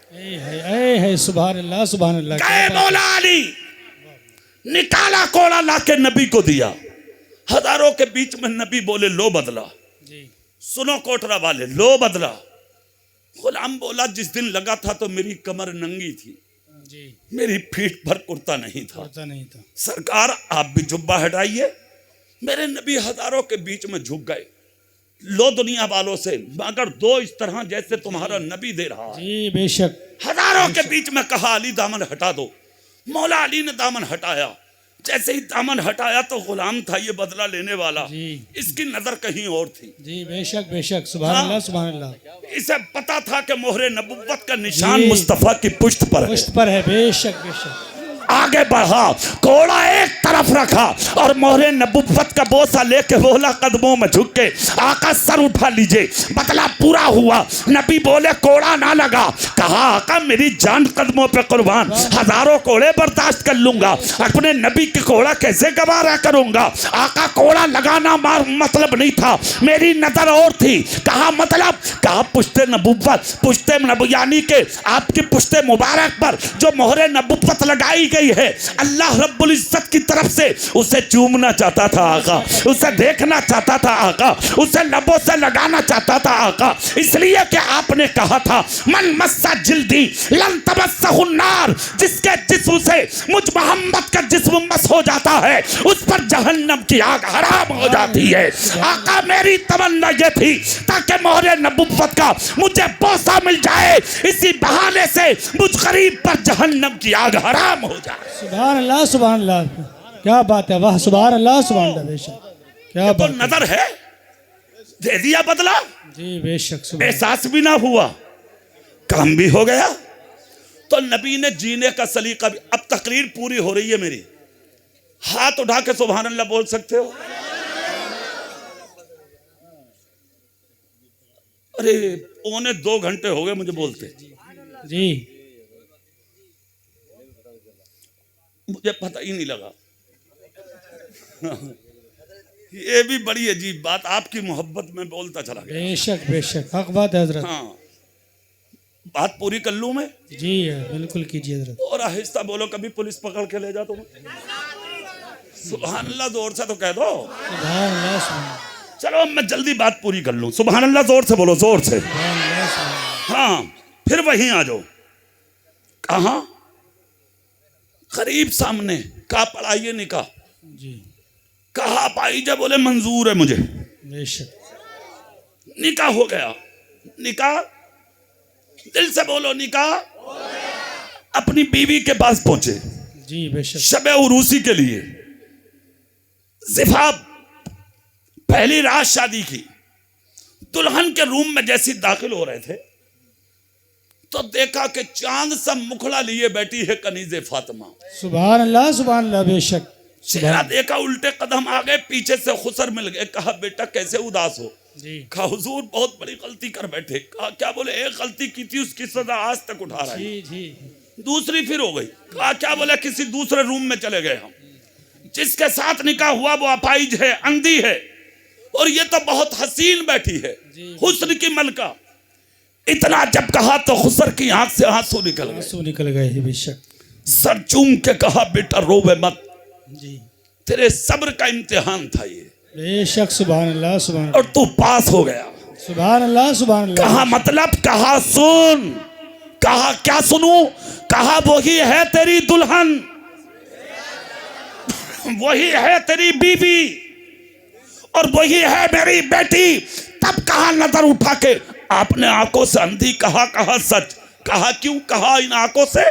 है सुभान अल्लाह, सुभान अल्लाह। गए मौला अली, निकाला कोड़ा लाके नबी को दिया। हजारों के बीच में नबी बोले लो बदला। जी सुनो कोटरा वाले, लो बदला। गुलाम बोला जिस दिन लगा था तो मेरी कमर नंगी थी, जी, मेरी पीठ पर कुर्ता नहीं था। पता नहीं था। सरकार आप भी जुब्बा हटाइए। मेरे नबी हजारों के बीच में झुक गए, लो दुनिया वालों से, मगर दो इस तरह जैसे तुम्हारा नबी दे रहा है। जी बेशक। हजारों के बीच में कहा अली दामन हटा दो। मौला अली ने दामन हटाया। जैसे ही दामन हटाया तो गुलाम था ये बदला लेने वाला, जी। इसकी नजर कहीं और थी। जी बेशक बेशक, सुभान अल्लाह, सुभान अल्लाह। इसे पता था कि मोहरे नबुव्वत का निशान जी। मुस्तफा की पुष्ट पर है। पुष्ट पर है, बेशक बेशक। आगे बढ़ा, कोड़ा एक तरफ रखा और मोहरे नबुव्वत का बोसा लेके बोला कदमों में झुक के, आका सर उठा लीजिए। बदला पूरा हुआ। नबी बोले कोड़ा ना लगा। कहा आका मेरी जान कदमों पे कुर्बान, हजारों कोड़े बर्दाश्त कर लूंगा, अपने नबी के कोड़ा कैसे गवारा करूंगा। आका कोड़ा लगाना मतलब नहीं था, मेरी नजर और थी। कहा मतलब, कहा पुश्ते नबुव्वत, पुश्ते यानी के आपकी पुश्ते मुबारक पर जो मोहरे नबुव्वत लगाई गई है, अल्लाह रब्बुल इज्जत की तरफ से उसे चूमना चाहता था आका, उसे देखना चाहता था आका, उसे लबों से लगाना चाहता था आका। इसलिए कि आपने कहा था मन मस्सा जिल्दी लन तमस्सहु नार, जिसके जिस्म से मुझ मोहम्मद का जिस्म मस हो जाता है उस पर जहन्नम की आग हराम हो जाती है। आका मेरी तमन्ना यह थी ताकि मोहरे नबुव्वत का मुझे बोसा मिल जाए, इसी बहाने से मुझ गरीब पर जहन्नम की आग हराम हो जाए। सुभान अल्लाह, सुभान अल्लाह, क्या बात है, वाह सुभान अल्लाह, सुभान अल्लाह, बेशक क्या तो बात है। नजर है, दे दिया बदला, जी बेशक, सुभान एहसास भी ना हुआ, काम भी हो गया। तो नबी ने जीने का सलीका भी। अब तकरीर पूरी हो रही है मेरी, हाथ उठा के सुभान अल्लाह बोल सकते हो। अरे 2.25 घंटे हो गए मुझे बोलते, जी। मुझे पता ही नहीं लगा। ये भी बड़ी अजीब बात, आपकी मोहब्बत में बोलता चला गया। बेशक बेशक, हक बात है हजरत। हाँ, बात पूरी कर लूं मैं? जी बिल्कुल कीजिए हजरत। और आहिस्ता बोलो, कभी पुलिस पकड़ के ले जा तुम्हें। सुभान अल्लाह जोर से तो कह दो। सुभान अल्लाह, सुभान चलो अब मैं जल्दी बात पूरी कर लूं। सुभान अल्लाह जोर से बोलो, जोर से। अल्लाह, सुभान हाँ, फिर वहीं आ जाओ। कहाँ? करीब सामने। कहा पढ़ाइए निकाह। जी कहा पाई जा, बोले मंजूर है मुझे। बेशक। निकाह हो गया। निकाह, दिल से बोलो निकाह। अपनी बीवी के पास पहुंचे जी बेशक। शबे उरूसी के लिए। जिफाब पहली रात शादी की। दुल्हन के रूम में जैसे दाखिल हो रहे थे तो देखा कि चांद सा मुखड़ा लिए बैठी है कनीज़े फातिमा। सुभान अल्लाह, सुभान अल्लाह, बेशक। चेहरा देखा, उल्टे कदम आ गए, पीछे से खुसर मिल गए। कहा बेटा कैसे उदास हो? जी। कहा हुजूर बहुत बड़ी गलती कर बैठे। कहा क्या? बोले एक गलती की थी उसकी सजा आज तक उठा रहे हैं। जी जी। दूसरी फिर हो गई। कहा क्या? बोले किसी दूसरे रूम में चले गए हम। जिसके साथ निकाह हुआ वो अपाहिज है, अंधी है, और ये तो बहुत हसीन बैठी है, हुस्न की मलका। इतना जब कहा तो खुसर की आंख से आंसू निकल गए। आंसू निकल गए। बेशक। सर चूम के कहा बेटा रोवे मत, जी तेरे सब्र का इम्तिहान था ये, बेशक। सुभान अल्लाह सुभान और तू पास हो गया। सुभान अल्लाह सुभान अल्लाह। कहा मतलब, कहा सुन। कहा क्या सुनूं? कहा वही है तेरी दुल्हन, वही है तेरी बीवी, और वही है मेरी बेटी। तब कहा नजर उठा के आपने आंखों से अंधी, कहा सच। कहा क्यों? कहा इन आंखों से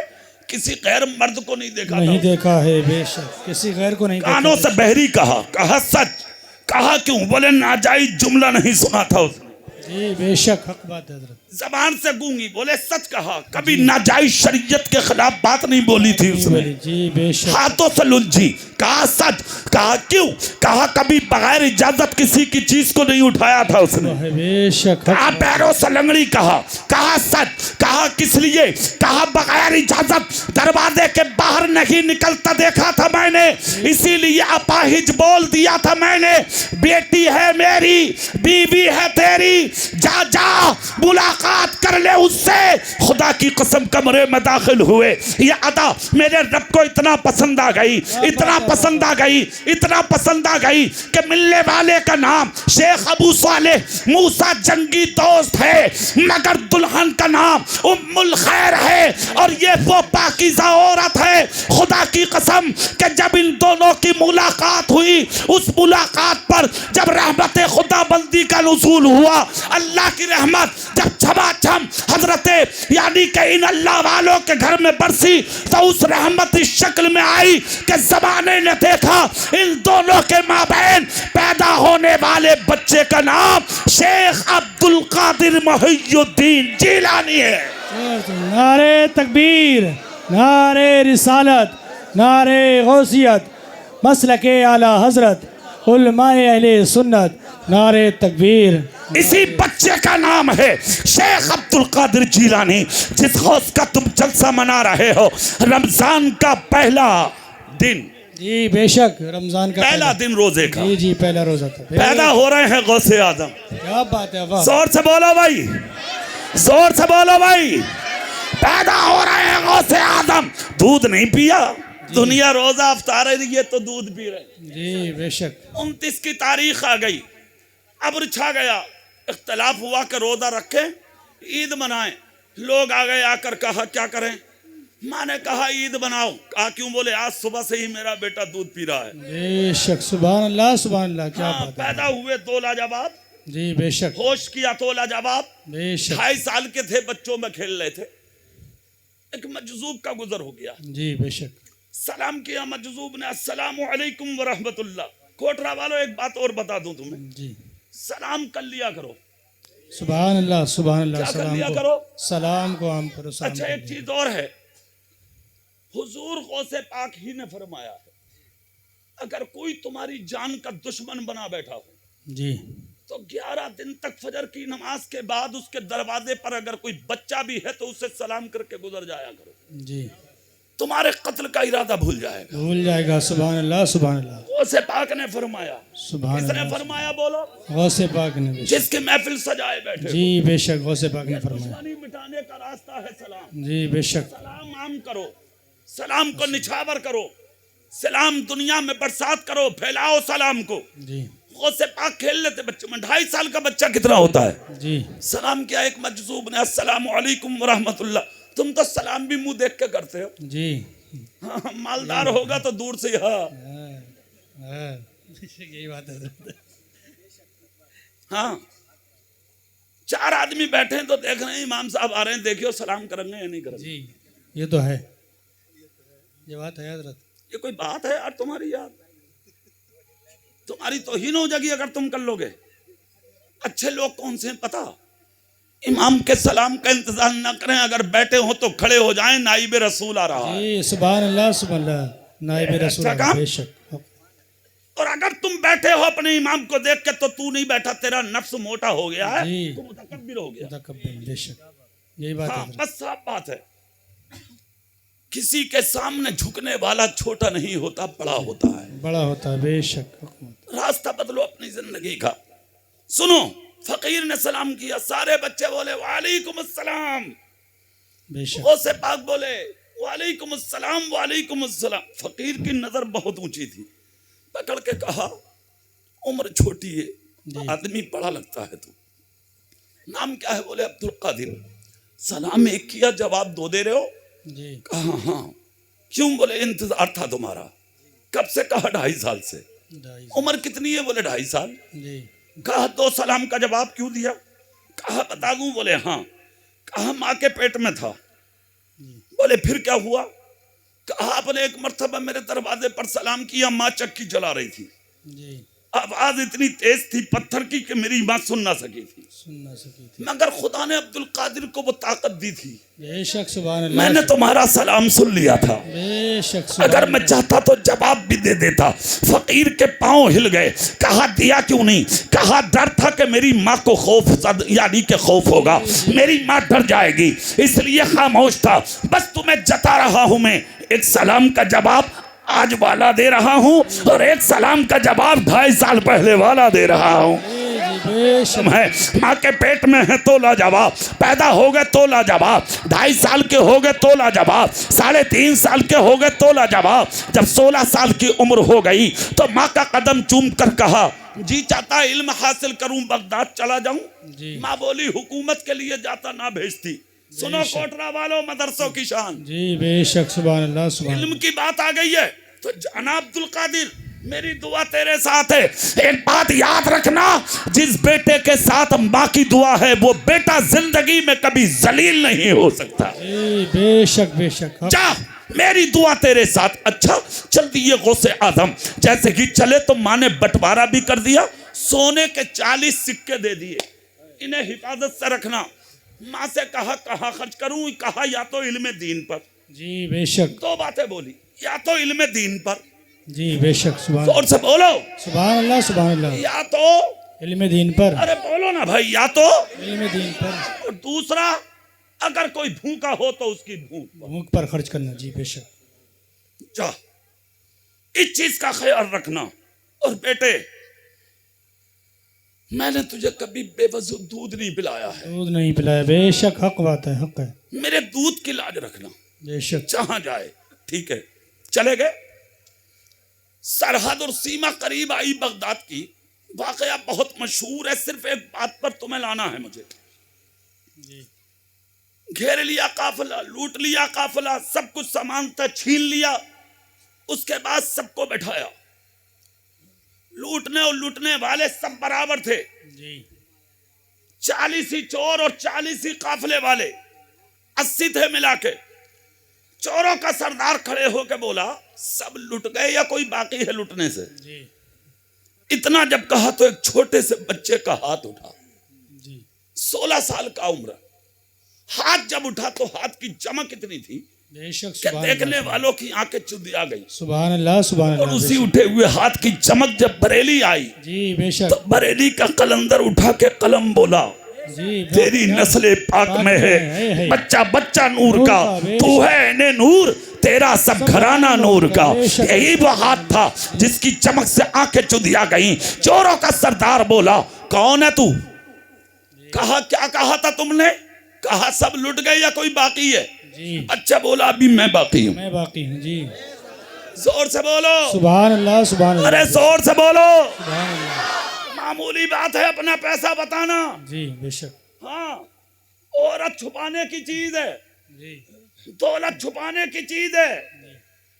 किसी गैर मर्द को नहीं देखा, नहीं था। देखा है। बेशक किसी गैर को नहीं देखा। कानों से बहरी, कहा सच। कहा क्यों? बोले नाजायज जुमला नहीं सुना था उसने। जी बेशक, हक बात है हजरत। जबान से गूंगी, बोले सच कहा, कभी नाजायज शरीयत के खिलाफ बात नहीं बोली थी उसने। जी बेशक। हाथों से लुलझी, कहा सच। कहा क्यों? कहा कभी बगैर इजाजत किसी की चीज को नहीं उठाया था उसने। बेशक। कहा पैरों से लंगड़ी, कहा सच। कहा किस लिए? कहा बगैर इजाजत दरवाजे के बाहर नहीं निकलता देखा था मैंने, इसीलिए अपाहिज बोल दिया था मैंने। बेटी है मेरी, बीवी है तेरी, जा जा मुलाकात कर ले उससे। खुदा की कसम कमरे में दाखिल हुए। ये अदा मेरे रब को इतना पसंद आ गई, इतना पसंद आ गई, इतना पसंद आ गई कि मिलने वाले का नाम शेख अबू सालेह मूसा जंगी दोस्त है, मगर दुल्हन का नाम उम्मुल खैर है, और ये वो पाकीज़ा औरत है। खुदा की कसम कि जब इन दोनों की मुलाकात हुई, उस मुलाकात पर जब रहमत खुदा बंदी का नुज़ूल हुआ, अल्लाह की रहमत जब छमाछम हजरते यानी कि इन अल्लाह वालों के घर में बरसी, तो उस रहमत इस शक्ल में आई कि ज़माने ने देखा इन दोनों के माबैन पैदा होने वाले बच्चे का नाम शेख अब्दुल कादिर मुहियुद्दीन जिलानी है। नारे तकबीर, नारे रिसालत, नारे गौसियत, मसलके आला हजरत, उलमाए अहले सुन्नत, नारे तकबीर। इसी बच्चे का नाम है शेख अब्दुल कादिर जिलानी, जिस गौस का तुम जलसा मना रहे हो। रमजान का पहला दिन, जी बेशक, रमजान का पहला दिन रोजे का। जी जी, पहला रोजा था। पैदा हो रहे हैं गौसे आजम। क्या बात है, वाह। जोर से बोलो भाई, जोर से बोलो भाई। पैदा हो रहे हैं गौसे आजम। दूध नहीं पिया, दुनिया रोजा अफ्तार रही है तो दूध पी रहे। जी बेशक। 29 की तारीख आ गई, अब्र छा गया, इख्तलाफ हुआ कि रोजा रखें, ईद मनाएं। लोग आ गए, आकर कहा क्या करें? माँ ने कहा ईद बनाओ। कहा क्यों? बोले आज सुबह से ही मेरा बेटा दूध पी रहा है। बेशक, सुभान अल्लाह सुभान अल्लाह। क्या बात है। पैदा हुए तो लाजवाब, जी बेशक, होश किया तो लाजवाब। बेशक। 2.5 साल के थे, बच्चों में खेल रहे थे, एक मजजूब का गुजर हो गया। जी बेशक। सलाम किया मजजूब ने, अस्सलामु अलैकुम व रहमतुल्लाह। कोटरा वालों एक बात और बता दूं तुम्हें, जी सलाम कर लिया करो। सुभान अल्लाह सुभान अल्लाह। क्या कर सलाम लिया को, करो? सलाम को आम करो। सलाम अच्छा, कर एक लिया। चीज और है, हुजूर गौसे पाक ही ने फरमाया है, अगर कोई तुम्हारी जान का दुश्मन बना बैठा हो, जी तो 11 दिन तक फजर की नमाज के बाद उसके दरवाजे पर अगर कोई बच्चा भी है तो उसे सलाम करके गुजर जाया करो। जी, तुम्हारे कत्ल का इरादा भूल जाएगा। भूल जाएगा। सुभान अल्लाह सुभान अल्लाह। गौसे पाक ने फरमाया। सुभान किसने अल्लाह। फरमाया? बोलो। गौसे पाक ने बेशक। जिसकी महफिल सजाए बैठे हो। जी बेशक, गौसे पाक ने फरमाया। दुश्मनी मिटाने का रास्ता है सलाम। जी बेशक। सलाम आम करो, सलाम को निछावर करो, सलाम दुनिया में बरसात करो, फैलाओ सलाम को। जी गौसे पाक खेल लेते बच्चे में, 2.5 साल का बच्चा कितना होता है? जी सलाम किया एक मजजूब ने, अस्सलामु अलैकुम व रहमतुल्लाह। तुम तो सलाम भी मुंह देख के करते हो। जी। हाँ, मालदार होगा तो दूर से हाँ। यही बात है। हाँ, 4 आदमी बैठे हैं तो देख रहे हैं इमाम साहब आ रहे हैं, देखियो सलाम करेंगे या नहीं करेंगे। जी, ये तो है, ये बात है हजरत। ये कोई बात है यार तुम्हारी? यार तुम्हारी तौहीन हो जाएगी अगर तुम कर लोगे। अच्छे लोग कौन से हैं पता? इमाम के सलाम का इंतजार न करें, अगर बैठे हो तो खड़े हो जाएं, नाइब रसूल आ रहा है। जी सुभान अल्लाह सुभान अल्लाह। नाइब रसूल अच्छा काम? बेशक। और अगर तुम बैठे हो अपने इमाम को देख के तो तू नहीं बैठा, तेरा नफ्स मोटा हो गया है, जी। तू मुतकब्बिर हो गया। मुतकब्बिर, बेशक, यही बात हाँ, है। बस साफ बात है। किसी के सामने झुकने वाला छोटा नहीं होता, बड़ा होता है। बड़ा होता है बेशक। रास्ता बदलो अपनी जिंदगी का। सुनो, फकीर ने सलाम किया, सारे बच्चे बोले वालेकुम अस्सलाम। बेशक। गौसे पाक बोले वालेकुम अस्सलाम वालेकुम अस्सलाम। फकीर की नजर बहुत ऊंची थी, पकड़ के कहा उम्र छोटी है, आदमी बड़ा लगता है, तू नाम क्या है? बोले अब्दुल कादिर। सलाम एक किया, जवाब दो दे रहे हो? जी। कहा हाँ। क्यों? बोले इंतजार था तुम्हारा। कब से? कहा 2.5 साल से। उम्र कितनी है? बोले 2.5 साल। जी। कहा तो सलाम का जवाब क्यों दिया? कहा बता दूं? बोले हाँ। कहा माँ के पेट में था। बोले फिर क्या हुआ? कहा आपने एक मर्तबा मेरे दरवाजे पर सलाम किया, माँ चक्की जला रही थी, जी। आवाज इतनी तेज थी पत्थर की कि मेरी माँ सुन ना सकी थी, मगर खुदा ने अब्दुल कादिर को वो ताकत दी थी। बेशक सुभान अल्लाह। मैंने तुम्हारा सलाम सुन लिया था। बेशक सुभान अगर मैं चाहता तो जवाब भी दे देता। फकीर के पांव हिल गए। कहा दिया क्यों नहीं? कहा डर था कि मेरी माँ को खौफ यानी के खौफ होगा, मेरी माँ डर जाएगी, इसलिए खामोश था। बस तुम्हें जता रहा हूं मैं, एक सलाम का जवाब आज वाला दे रहा हूं और एक सलाम का जवाब 2.5 साल पहले वाला दे रहा हूं। है माँ के पेट में है तो लाजवाब, पैदा हो गए तो लाजवाब, 2.5 साल के हो गए तो लाजवाब, 3.5 साल के हो गए तो लाजवाब। जब 16 साल की उम्र हो गई तो माँ का कदम चूम कर कहा जी चाहता इल्म हासिल करूं, बगदाद चला जाऊं। माँ बोली हुकूमत के लिए जाता ना भेजती। सुनो कोटरा वालों, मदरसों की शान। जी बेशक सुभान अल्लाह। सुभान इल्म की बात आ गई है तो जनाब अब्दुल कादिर मेरी दुआ तेरे साथ है। एक बात याद रखना, जिस बेटे के साथ माँ की दुआ है वो बेटा जिंदगी में कभी जलील नहीं हो सकता। जी बेशक बेशक। जा मेरी दुआ तेरे साथ। अच्छा चल दिए गौसे आजम, जैसे कि चले तो माँ ने बंटवारा भी कर दिया, सोने के 40 सिक्के दे दिए, इन्हें हिफाजत से रखना। माँ से कहा कहाँ खर्च करूं? कहा या तो इल्म दीन पर। जी बेशक। 2 बातें बोली, या तो इल्म दीन पर। जी बेशक सुभान। जोर से बोलो सुभान अल्लाह सुभान अल्लाह। या तो इल्म दीन पर। अरे बोलो ना भाई, या तो इल्म दीन पर। और दूसरा अगर कोई भूखा हो तो उसकी भूख पर खर्च करना। जी बेशक। जा इस चीज का ख्याल रखना। और बेटे मैंने तुझे कभी बेवजह दूध नहीं पिलाया है, दूध नहीं पिलाया। बेशक हक बात है, हक है। मेरे दूध की लाज रखना। बेशक। जहां जाए ठीक है। चले गए, सरहद और सीमा करीब आई बगदाद की। वाकया बहुत मशहूर है, सिर्फ एक बात पर तुम्हें लाना है मुझे। घेर लिया काफिला, लूट लिया काफिला, सब कुछ सामान था छीन लिया। उसके बाद सबको बैठाया, लूटने और लूटने वाले सब बराबर थे। जी। 40 ही चोर और 40 ही काफिले वाले, 80 थे मिला के। चोरों का सरदार खड़े होकर बोला सब लुट गए या कोई बाकी है लुटने से? जी। इतना जब कहा तो एक छोटे से बच्चे का हाथ उठा। जी। 16 साल का उम्र। हाथ जब उठा तो हाथ की चमक इतनी थी बेशक कि देखने वालों की आंखें चुदिया गई। सुभान अल्लाह सुभान और अल्लाह। उसी उठे हुए हाथ की चमक जब बरेली आई जी बेशक। तो बरेली का कलंदर उठा के कलम बोला जी तेरी नस्ले पाक में है, बच्चा बच्चा नूर का, तू है इन्हें नूर, तेरा सब घराना नूर का। यही वो हाथ था जिसकी चमक से आंखें चुदिया गई। चोरों का सरदार बोला कौन है तू? कहा क्या कहा था तुमने? कहा सब लुट गए या कोई बाकी है? जी। अच्छा बोला अभी मैं बाकी हूँ। मैं बाकी हूँ। जी। जोर से बोलो सुभान अल्लाह सुभान अल्लाह। अरे जोर से बोलो। सुभान अल्लाह। मामूली बात है अपना पैसा बताना। जी बेशक। हाँ औरत छुपाने की चीज है, जी। दौलत छुपाने की चीज है,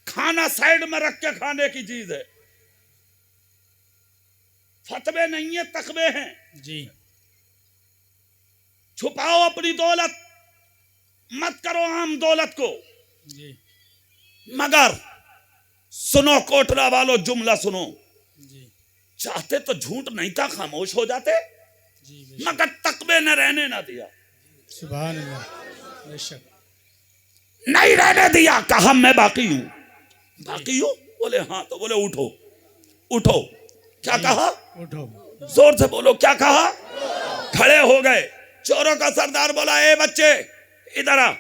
खाना साइड में रख के खाने की चीज है। फतवे नहीं है, तकवे हैं। जी। छुपाओ अपनी दौलत, मत करो आम दौलत को। जी। मगर सुनो कोटरा वालों, जुमला सुनो। जी। चाहते तो झूठ नहीं था, खामोश हो जाते, जी मगर तकवे न रहने ना दिया। सुभान अल्लाह। बेशक। नहीं रहने दिया। कहा मैं बाकी हूं। बाकी हूं? बोले हाँ। तो बोले उठो उठो। क्या कहा? उठो। जोर से बोलो क्या कहा? खड़े हो गए। चोरों का सरदार बोला ए बच्चे इधर आ।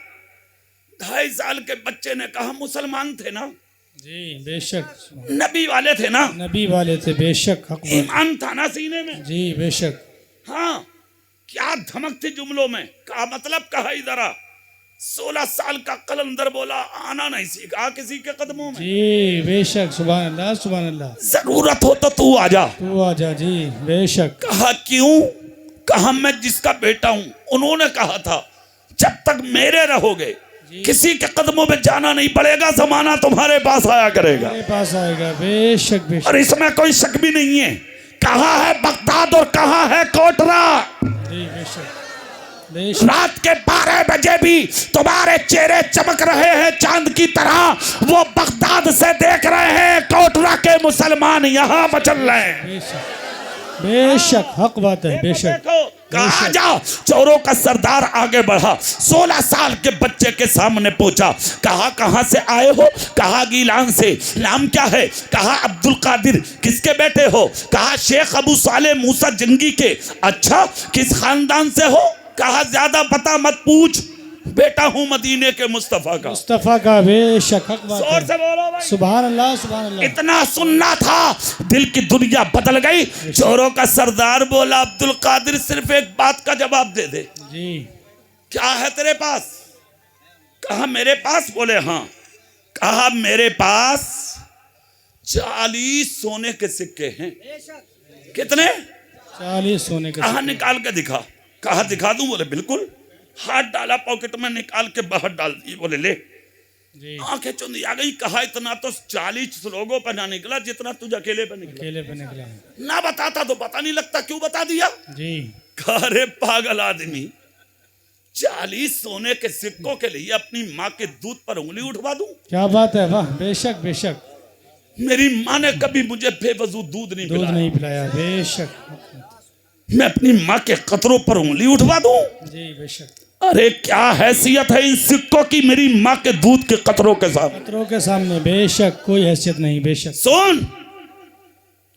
2.5 साल के बच्चे ने कहा मुसलमान थे ना, जी बेशक, नबी वाले थे ना, नबी वाले थे, बेशक हक बात। ईमान था ना सीने में। जी बेशक, हाँ, क्या धमक थी जुमलों में, कहा मतलब कहा इधर आ। 16 साल का कलंदर बोला आना नहीं सीखा किसी के कदमों में। जी बेशक, सुभान अल्लाह सुभान अल्लाह। जरूरत हो तो तू आजा। तू आजा, जी बेशक। कहा क्यों, कहा मैं जिसका बेटा हूं, उन्होंने कहा था जब तक मेरे रहोगे किसी के कदमों में जाना नहीं पड़ेगा, जमाना तुम्हारे पास आया करेगा। मेरे पास आएगा, बेशक बेशक। और इसमें कोई शक भी नहीं है। कहा है बगदाद और कहा है कोटरा। जी बेशक बेशक। रात के 12 बजे भी तुम्हारे चेहरे चमक रहे हैं चांद की तरह, वो बगदाद से देख रहे हैं कोटरा के मुसलमान यहाँ मचल रहे हैं। बेशक बेशक, हक बात है, बेशक। देखो कहा जा, चोरों का सरदार आगे बढ़ा, 16 साल के बच्चे के सामने पहुंचा। कहा कहां से आए हो, कहा गीलान से। नाम क्या है, कहा अब्दुल कादिर। किसके बेटे हो, कहा शेख अबू साले मूसा जंगी के। अच्छा किस खानदान से हो, कहा ज्यादा पता मत पूछ, बेटा हूं मदीने के मुस्तफा का। मुस्तफा का, बेशक हक बात जोर से है। बोलो भाई। सुभान अल्लाह सुभान अल्लाह। इतना सुनना था, दिल की दुनिया बदल गई। चोरों का सरदार बोला अब्दुल कादिर सिर्फ एक बात का जवाब दे दे। जी क्या है तेरे पास, कहा मेरे पास, बोले हाँ। कहा मेरे पास 40 सोने के सिक्के हैं। कितने, 40 सोने के। कहा निकाल के दिखा। कहा दिखा दूं, बोले बिल्कुल। हाथ डाला पॉकेट में, निकाल के बाहर डाल दी, बोले ले। जी आंखें चुंदी आ गई। कहा इतना तो 40 लोगों पर ना निकला जितना तुझे अकेले पे निकला। अकेले पे निकला। ना बताता तो पता नहीं लगता, क्यों बता दिया। जी कहा रे पागल आदमी, 40 सोने के सिक्कों के लिए अपनी माँ के दूध पर उंगली उठवा दूं। क्या बात है, वाह, बेशक बेशक। मेरी माँ ने कभी मुझे बेवजू दूध नहीं दूध पिलाया, नहीं पिलाया, बेशक। मैं अपनी माँ के कतरों पर उंगली उठवा दूं। जी बेशक। अरे क्या हैसियत है इन सिक्कों की मेरी माँ के दूध के कतरों के सामने। खतरों के सामने, बेशक कोई हैसियत नहीं, बेशक। सुन,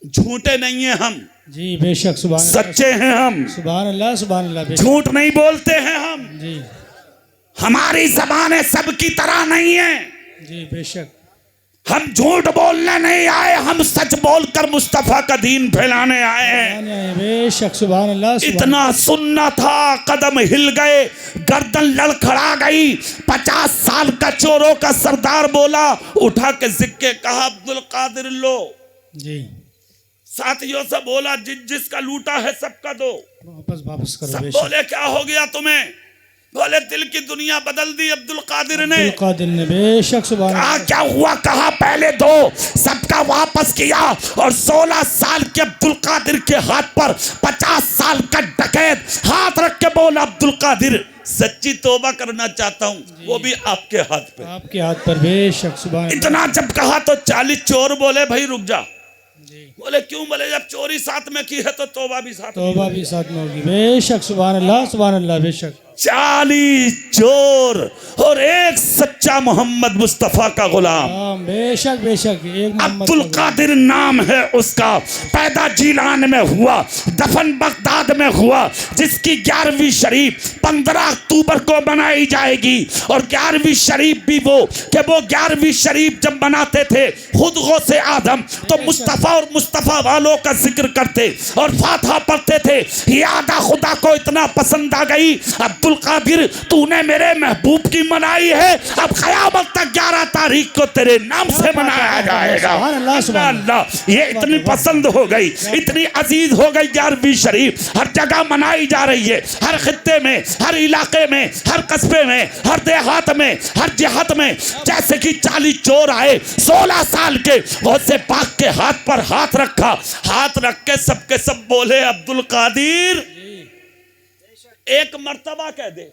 झूठे नहीं है हम, जी बेशक, सुभान अल्लाह सच्चे हैं हम, सुभान अल्लाह सुभान अल्लाह, बेशक। झूठ नहीं बोलते हैं हम। जी हमारी जबानें सबकी तरह नहीं है। जी बेशक। हम झूठ बोलने नहीं आए, हम सच बोलकर मुस्तफा का दीन फैलाने आए हैं। बेशक, सुभान अल्लाह सुभान। इतना सुनना था, कदम हिल गए, गर्दन लड़खड़ा गई। 50 साल का चोरों का सरदार बोला, उठा के सिक्के, कहा अब्दुल कादिर लो। जी साथियों से बोला जिसका लूटा है सबका दो। वापस वापस करो, सब बेशक। बोले क्या हो गया तुम्हें, बोले दिल की दुनिया बदल दी अब्दुल कादिर ने। अब्दुल कादिर ने, बेशक, सुभान कहा अल्लाह। क्या हुआ, कहा पहले दो, सबका वापस किया। और 16 साल के अब्दुल कादिर के हाथ पर 50 साल का डकैत हाथ रख के बोला अब्दुल कादिर सच्ची तौबा करना चाहता हूँ, वो भी आपके हाथ पे, आपके हाथ पर, बेशक, सुभान अल्लाह। इतना जब कहा तो 40 चोर बोले भाई रुक जा। जी बोले क्यों, बोले जब चोरी साथ में की है तो तौबा भी साथ में तौबा भी साथ में होगी, बेशक, सुभान अल्लाह सुभान अल्लाह, बेशक। 40 चोर और एक सच्चा मोहम्मद मुस्तफा का गुलाम। हाँ, बेशक बेशक, एक मोहम्मद अब्दुल का कादिर नाम है उसका, पैदा जीलान में हुआ, दफन बगदाद में हुआ, जिसकी 11वीं शरीफ 15 अक्टूबर को मनाई जाएगी। और 11वीं शरीफ भी वो कि वो 11वीं शरीफ जब मनाते थे खुद गौसे आदम तो मुस्तफ़ा और मुस्तफ़ा वालों का जिक्र करते और फातिहा पढ़ते थे। यादा खुदा को इतना पसंद आ गई, अब्दुल कादिर तूने मेरे महबूब की मनाई है, अब क़यामत तक 11 तारीख को तेरे नाम से मनाया जाएगा। सुभान अल्लाह, सुभान अल्लाह, ये इतनी पसंद हो गई, इतनी अजीज हो गई 11वीं शरीफ, हर जगह मनाई जा रही है, हर खित्ते में, हर इलाके में, हर कस्बे में, हर देहात में, हर जिहात में। जैसे कि 40 चोर आए, 16 साल के, गौसे पाक के हाथ पर हाथ रखा, हाथ रख के सबके सब बोले अब्दुल कादिर एक मर्तबा कह दे।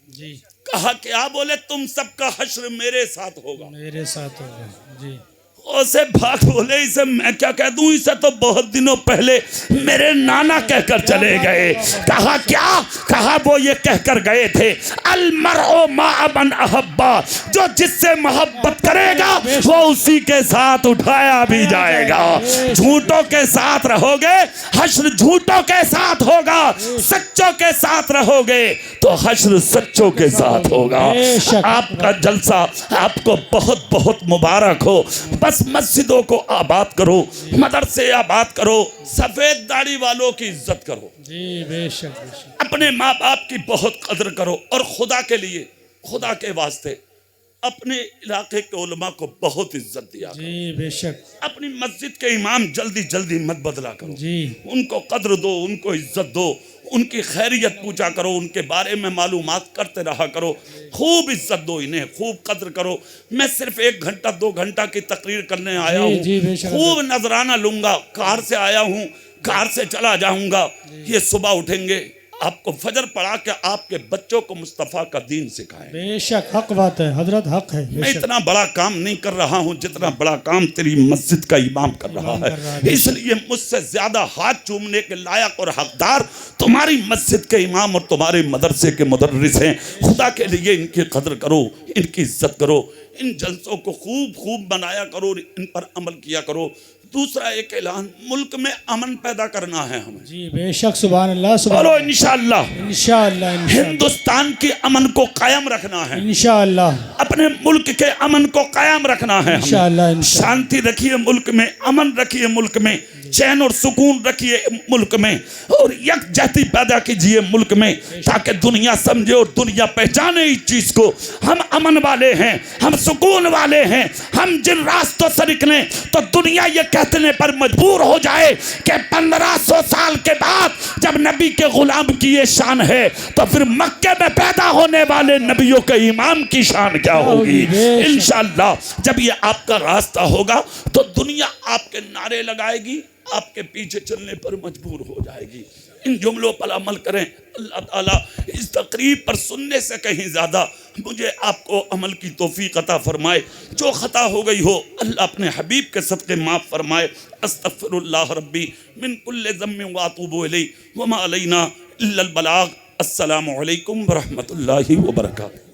जी कहा क्या, बोले तुम सबका हश्र मेरे साथ होगा। मेरे साथ होगा। जी उसे भाग बोले इसे मैं क्या कह दूं, इसे तो बहुत दिनों पहले मेरे नाना कहकर चले गए। कहा क्या? कहा वो ये कहकर गए थे अल मरओ मा मन अहब्बा, जो जिससे मोहब्बत करेगा वो उसी के साथ उठाया भी जाएगा। झूठों के साथ रहोगे हश्र झूठों के साथ होगा, सच्चों के साथ रहोगे तो हश्र सच्चों के साथ होगा। आपका जलसा आपको बहुत बहुत मुबारक हो। बस मस्जिदों को आबाद करो, मदरसे आबाद करो, सफेद दाढ़ी वालों की इज्जत करो, जी बेशक बेशक। अपने माँ बाप की बहुत कदर करो और खुदा के लिए, खुदा के वास्ते अपने इलाके के उलमा को बहुत इज्जत दिया करो। जी बेशक। अपनी मस्जिद के इमाम जल्दी जल्दी मत बदला करो, जी उनको कद्र दो, उनको इज्जत दो, उनकी खैरियत पूछा करो, उनके बारे में मालूमात करते रहा करो, खूब इज्जत दो, इन्हें खूब कद्र करो। मैं सिर्फ 1 घंटा 2 घंटा की तकरीर करने आया हूँ, जी बेशक। खूब नजराना लूंगा। कार से आया हूँ, कार से चला जाऊंगा। ये सुबह उठेंगे, आपको फजर पढ़ा के आपके बच्चों को मुस्तफ़ा का दीन सिखाएं। बेशक हक बात है हजरत, हक है मैं बेशक। इतना बड़ा काम नहीं कर रहा हूं जितना बड़ा काम तेरी मस्जिद का इमाम कर रहा है। इसलिए मुझसे ज्यादा हाथ चूमने के लायक और हकदार तुम्हारी मस्जिद के इमाम और तुम्हारे मदरसे के मुदर्रिस हैं। खुदा के लिए इनकी कदर करो, इनकी इज्जत करो, इन जलसों को खूब खूब बनाया करो, इन पर अमल किया करो। दूसरा एक ऐलान, मुल्क में अमन पैदा करना है हमें। जी बेशक, सुभान अल्लाह सुभान बोलो इंशाअल्लाह। इंशाअल्लाह हिंदुस्तान के अमन को कायम रखना है, इंशाअल्लाह। अपने मुल्क के अमन को कायम रखना है। इंशाअल्लाह शांति रखिए मुल्क में, अमन रखिए मुल्क में, चैन और सुकून रखिए मुल्क में, और यकजहती पैदा कीजिए मुल्क में, ताकि दुनिया समझे और दुनिया पहचाने इस चीज को। हम अमन वाले हैं, हम सुकून वाले हैं। हम जिन रास्तों से निकले तो दुनिया ये कहने पर मजबूर हो जाए कि 1500 साल के बाद जब नबी के गुलाम की ये शान है तो फिर मक्के में पैदा होने वाले नबियों के इमाम की शान क्या होगी। इंशाअल्लाह जब ये आपका रास्ता होगा तो दुनिया आपके नारे लगाएगी, आपके पीछे चलने पर मजबूर हो जाएगी। इन जुमलों पर अमल करें। अल्लाह ताला इस तकरीब पर सुनने से कहीं ज़्यादा मुझे आपको अमल की तौफीक अता फरमाए। जो ख़ता हो गई हो अल्लाह अपने हबीब के सदक़े माफ़ फरमाए। अस्तग़फिरुल्लाह रब्बी मिन कुल्लि ज़म्बिन व अतूबु इलैहि व मा अलैना इल्लल बलाग। अस्सलामु अलैकुम व रहमतुल्लाहि व बरकातुहू।